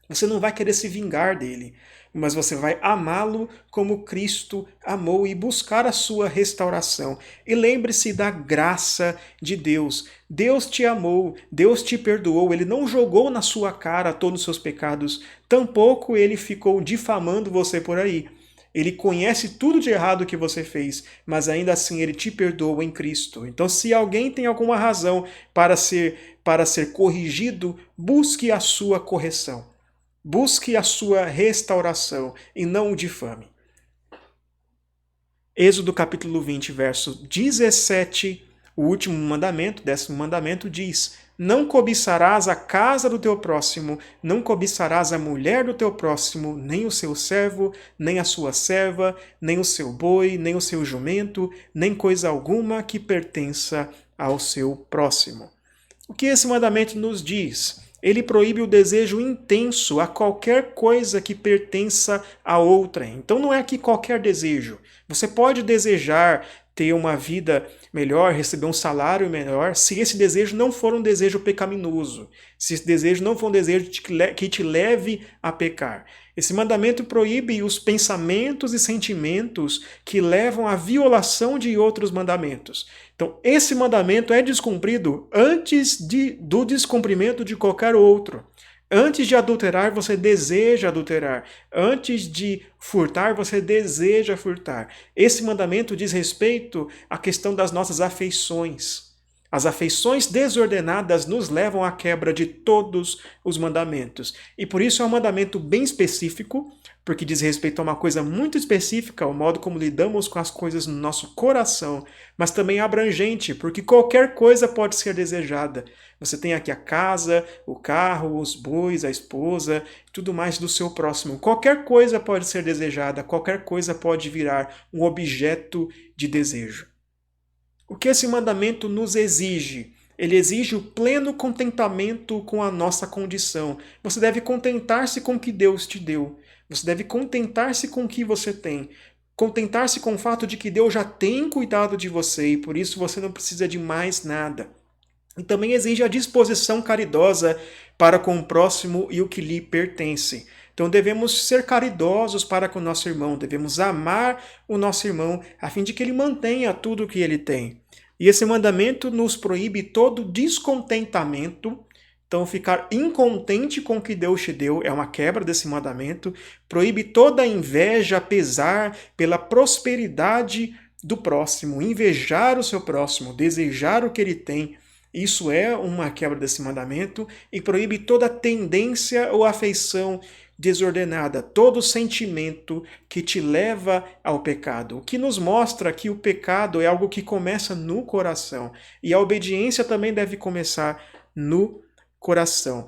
Você não vai querer se vingar dele, mas você vai amá-lo como Cristo amou e buscar a sua restauração. E lembre-se da graça de Deus. Deus te amou, Deus te perdoou, ele não jogou na sua cara todos os seus pecados, tampouco ele ficou difamando você por aí. Ele conhece tudo de errado que você fez, mas ainda assim ele te perdoa em Cristo. Então, se alguém tem alguma razão para ser corrigido, busque a sua correção. Busque a sua restauração e não o difame. Êxodo capítulo 20, verso 17, o último mandamento, 10º mandamento, diz: não cobiçarás a casa do teu próximo, não cobiçarás a mulher do teu próximo, nem o seu servo, nem a sua serva, nem o seu boi, nem o seu jumento, nem coisa alguma que pertença ao seu próximo. O que esse mandamento nos diz? Ele proíbe o desejo intenso a qualquer coisa que pertença a outra. Então não é que qualquer desejo. Você pode desejar ter uma vida melhor, receber um salário melhor, se esse desejo não for um desejo pecaminoso, se esse desejo não for um desejo que te leve a pecar. Esse mandamento proíbe os pensamentos e sentimentos que levam à violação de outros mandamentos. Então, esse mandamento é descumprido antes do descumprimento de qualquer outro. Antes de adulterar, você deseja adulterar. Antes de furtar, você deseja furtar. Esse mandamento diz respeito à questão das nossas afeições. As afeições desordenadas nos levam à quebra de todos os mandamentos. E por isso é um mandamento bem específico, porque diz respeito a uma coisa muito específica, o modo como lidamos com as coisas no nosso coração, mas também abrangente, porque qualquer coisa pode ser desejada. Você tem aqui a casa, o carro, os bois, a esposa, tudo mais do seu próximo. Qualquer coisa pode ser desejada, qualquer coisa pode virar um objeto de desejo. O que esse mandamento nos exige? Ele exige o pleno contentamento com a nossa condição. Você deve contentar-se com o que Deus te deu. Você deve contentar-se com o que você tem. Contentar-se com o fato de que Deus já tem cuidado de você e por isso você não precisa de mais nada. E também exige a disposição caridosa para com o próximo e o que lhe pertence. Então devemos ser caridosos para com o nosso irmão, devemos amar o nosso irmão a fim de que ele mantenha tudo o que ele tem. E esse mandamento nos proíbe todo descontentamento. Então, ficar incontente com o que Deus te deu é uma quebra desse mandamento. Proíbe toda inveja, pesar pela prosperidade do próximo, invejar o seu próximo, desejar o que ele tem. Isso é uma quebra desse mandamento. E proíbe toda tendência ou afeição desordenada, todo sentimento que te leva ao pecado. O que nos mostra que o pecado é algo que começa no coração. E a obediência também deve começar no coração.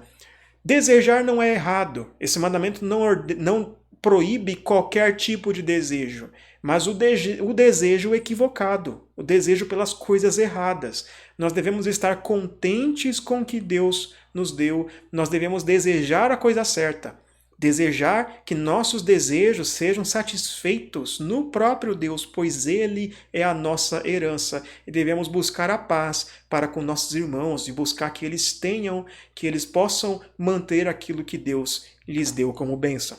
Desejar não é errado. Esse mandamento não proíbe qualquer tipo de desejo, mas o desejo equivocado, o desejo pelas coisas erradas. Nós devemos estar contentes com o que Deus nos deu, nós devemos desejar a coisa certa. Desejar que nossos desejos sejam satisfeitos no próprio Deus, pois Ele é a nossa herança. E devemos buscar a paz para com nossos irmãos e buscar que eles possam manter aquilo que Deus lhes deu como bênção.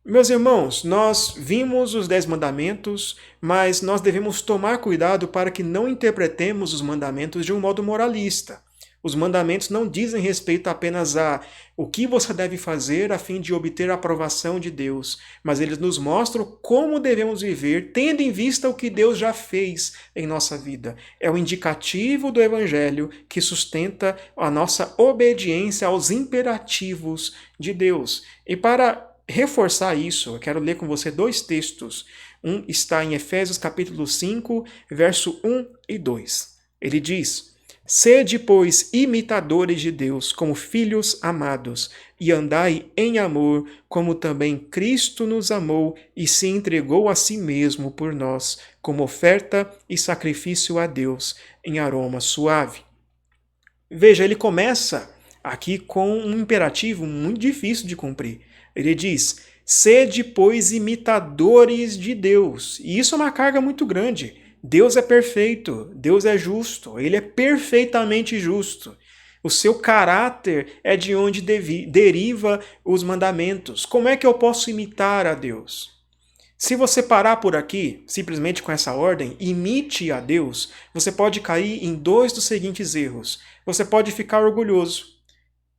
Meus irmãos, nós vimos os 10 mandamentos, mas nós devemos tomar cuidado para que não interpretemos os mandamentos de um modo moralista. Os mandamentos não dizem respeito apenas a o que você deve fazer a fim de obter a aprovação de Deus, mas eles nos mostram como devemos viver, tendo em vista o que Deus já fez em nossa vida. É o indicativo do Evangelho que sustenta a nossa obediência aos imperativos de Deus. E para reforçar isso, eu quero ler com você 2 textos. Um está em Efésios capítulo 5, verso 1 e 2. Ele diz: sede, pois, imitadores de Deus, como filhos amados, e andai em amor, como também Cristo nos amou e se entregou a si mesmo por nós, como oferta e sacrifício a Deus, em aroma suave. Veja, ele começa aqui com um imperativo muito difícil de cumprir. Ele diz: sede, pois, imitadores de Deus. E isso é uma carga muito grande. Deus é perfeito, Deus é justo, Ele é perfeitamente justo. O seu caráter é de onde deriva os mandamentos. Como é que eu posso imitar a Deus? Se você parar por aqui, simplesmente com essa ordem, imite a Deus, você pode cair em dois dos seguintes erros. Você pode ficar orgulhoso.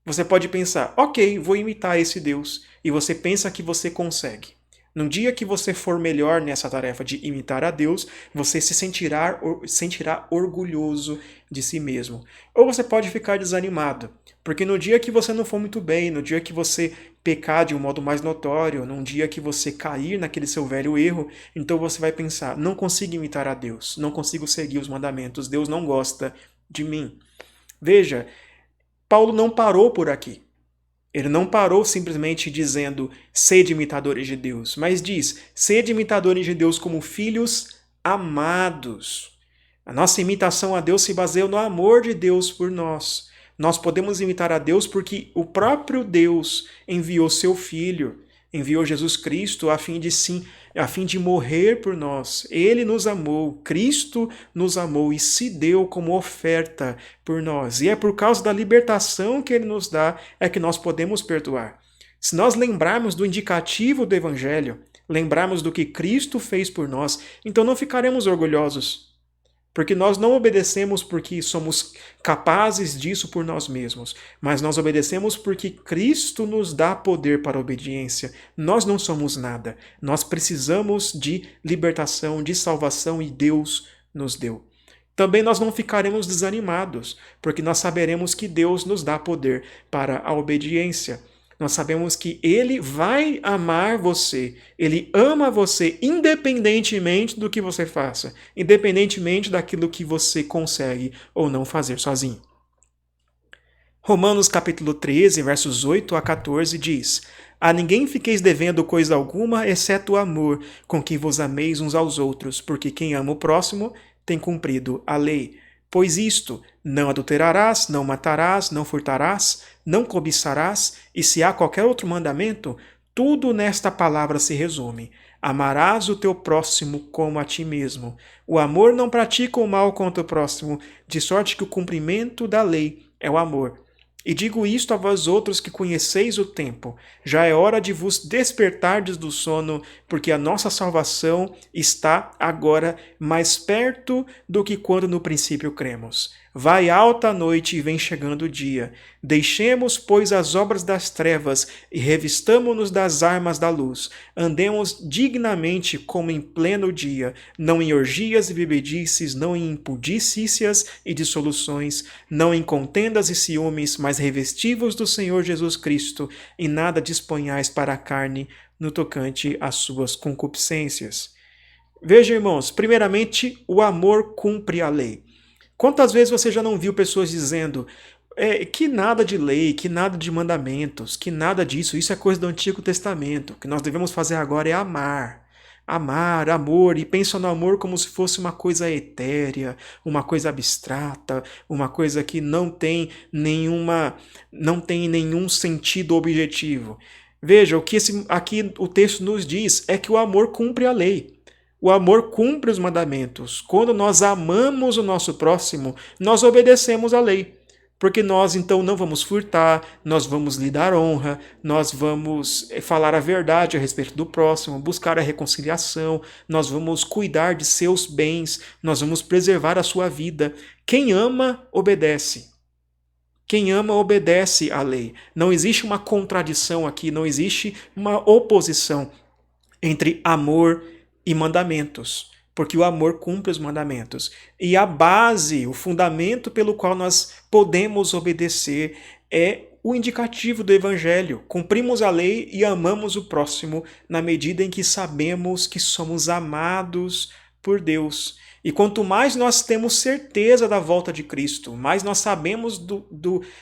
Você pode pensar, ok, vou imitar esse Deus. E você pensa que você consegue. No dia que você for melhor nessa tarefa de imitar a Deus, você se sentirá orgulhoso de si mesmo. Ou você pode ficar desanimado, porque no dia que você não for muito bem, no dia que você pecar de um modo mais notório, num dia que você cair naquele seu velho erro, então você vai pensar, não consigo imitar a Deus, não consigo seguir os mandamentos, Deus não gosta de mim. Veja, Paulo não parou por aqui. Ele não parou simplesmente dizendo, sede imitadores de Deus, mas diz, sede imitadores de Deus como filhos amados. A nossa imitação a Deus se baseia no amor de Deus por nós. Nós podemos imitar a Deus porque o próprio Deus enviou seu Filho, enviou Jesus Cristo a fim de morrer por nós. Ele nos amou, Cristo nos amou e se deu como oferta por nós. E é por causa da libertação que Ele nos dá é que nós podemos perdoar. Se nós lembrarmos do indicativo do Evangelho, lembrarmos do que Cristo fez por nós, então não ficaremos orgulhosos. Porque nós não obedecemos porque somos capazes disso por nós mesmos, mas nós obedecemos porque Cristo nos dá poder para a obediência. Nós não somos nada. Nós precisamos de libertação, de salvação e Deus nos deu. Também nós não ficaremos desanimados, porque nós saberemos que Deus nos dá poder para a obediência. Nós sabemos que Ele vai amar você. Ele ama você independentemente do que você faça, independentemente daquilo que você consegue ou não fazer sozinho. Romanos capítulo 13, versos 8 a 14 diz: A ninguém fiqueis devendo coisa alguma, exceto o amor, com que vos ameis uns aos outros, porque quem ama o próximo tem cumprido a lei. Pois isto, não adulterarás, não matarás, não furtarás, não cobiçarás, e se há qualquer outro mandamento, tudo nesta palavra se resume. Amarás o teu próximo como a ti mesmo. O amor não pratica o mal contra o próximo, de sorte que o cumprimento da lei é o amor. E digo isto a vós outros que conheceis o tempo. Já é hora de vos despertardes do sono, porque a nossa salvação está agora mais perto do que quando no princípio cremos. Vai alta a noite e vem chegando o dia. Deixemos, pois, as obras das trevas e revistamo-nos das armas da luz. Andemos dignamente como em pleno dia, não em orgias e bebedices, não em impudicícias e dissoluções, não em contendas e ciúmes, mas revestivos do Senhor Jesus Cristo, e nada disponhais para a carne no tocante às suas concupiscências. Veja, irmãos, primeiramente, o amor cumpre a lei. Quantas vezes você já não viu pessoas dizendo que nada de lei, que nada de mandamentos, que nada disso, isso é coisa do Antigo Testamento. O que nós devemos fazer agora é amar. Amar, amor, e pensam no amor como se fosse uma coisa etérea, uma coisa abstrata, uma coisa que não tem nenhum sentido objetivo. Veja, o que aqui o texto nos diz é que o amor cumpre a lei. O amor cumpre os mandamentos. Quando nós amamos o nosso próximo, nós obedecemos a lei. Porque nós, então, não vamos furtar, nós vamos lhe dar honra, nós vamos falar a verdade a respeito do próximo, buscar a reconciliação, nós vamos cuidar de seus bens, nós vamos preservar a sua vida. Quem ama, obedece. Quem ama, obedece à lei. Não existe uma contradição aqui, não existe uma oposição entre amor e mandamentos, porque o amor cumpre os mandamentos. E a base, o fundamento pelo qual nós podemos obedecer é o indicativo do Evangelho. Cumprimos a lei e amamos o próximo na medida em que sabemos que somos amados por Deus. E quanto mais nós temos certeza da volta de Cristo, mais nós sabemos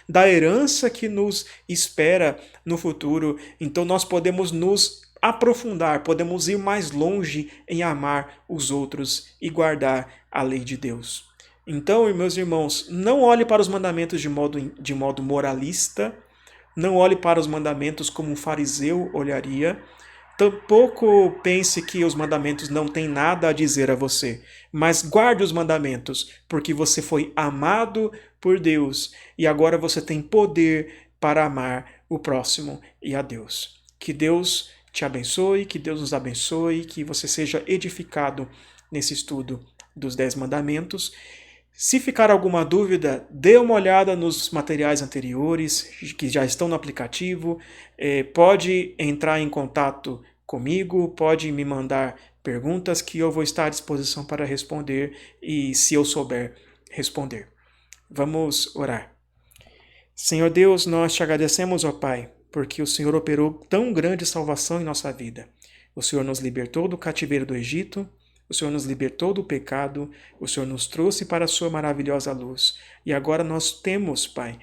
da herança que nos espera no futuro, então nós podemos nos aprofundar, podemos ir mais longe em amar os outros e guardar a lei de Deus. Então, meus irmãos, não olhe para os mandamentos de modo moralista, não olhe para os mandamentos como um fariseu olharia, Tampouco pense que os mandamentos não têm nada a dizer a você, mas guarde os mandamentos, porque você foi amado por Deus e agora você tem poder para amar o próximo e a Deus. Que Deus te abençoe, que Deus nos abençoe, que você seja edificado nesse estudo dos 10 mandamentos. Se ficar alguma dúvida, dê uma olhada nos materiais anteriores que já estão no aplicativo. Pode entrar em contato comigo, pode me mandar perguntas que eu vou estar à disposição para responder e, se eu souber, responder. Vamos orar. Senhor Deus, nós te agradecemos, ó Pai, porque o Senhor operou tão grande salvação em nossa vida. O Senhor nos libertou do cativeiro do Egito, o Senhor nos libertou do pecado, o Senhor nos trouxe para a sua maravilhosa luz. E agora nós temos, Pai,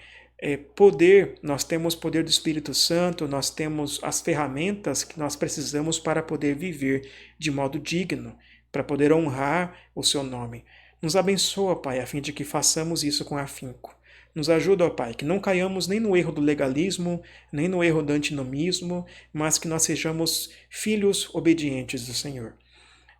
nós temos poder do Espírito Santo, nós temos as ferramentas que nós precisamos para poder viver de modo digno, para poder honrar o seu nome. Nos abençoa, Pai, a fim de que façamos isso com afinco. Nos ajuda, ó Pai, que não caiamos nem no erro do legalismo, nem no erro do antinomismo, mas que nós sejamos filhos obedientes do Senhor.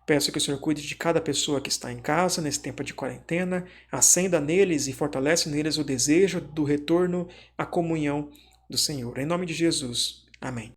Peço que o Senhor cuide de cada pessoa que está em casa nesse tempo de quarentena, acenda neles e fortalece neles o desejo do retorno à comunhão do Senhor. Em nome de Jesus. Amém.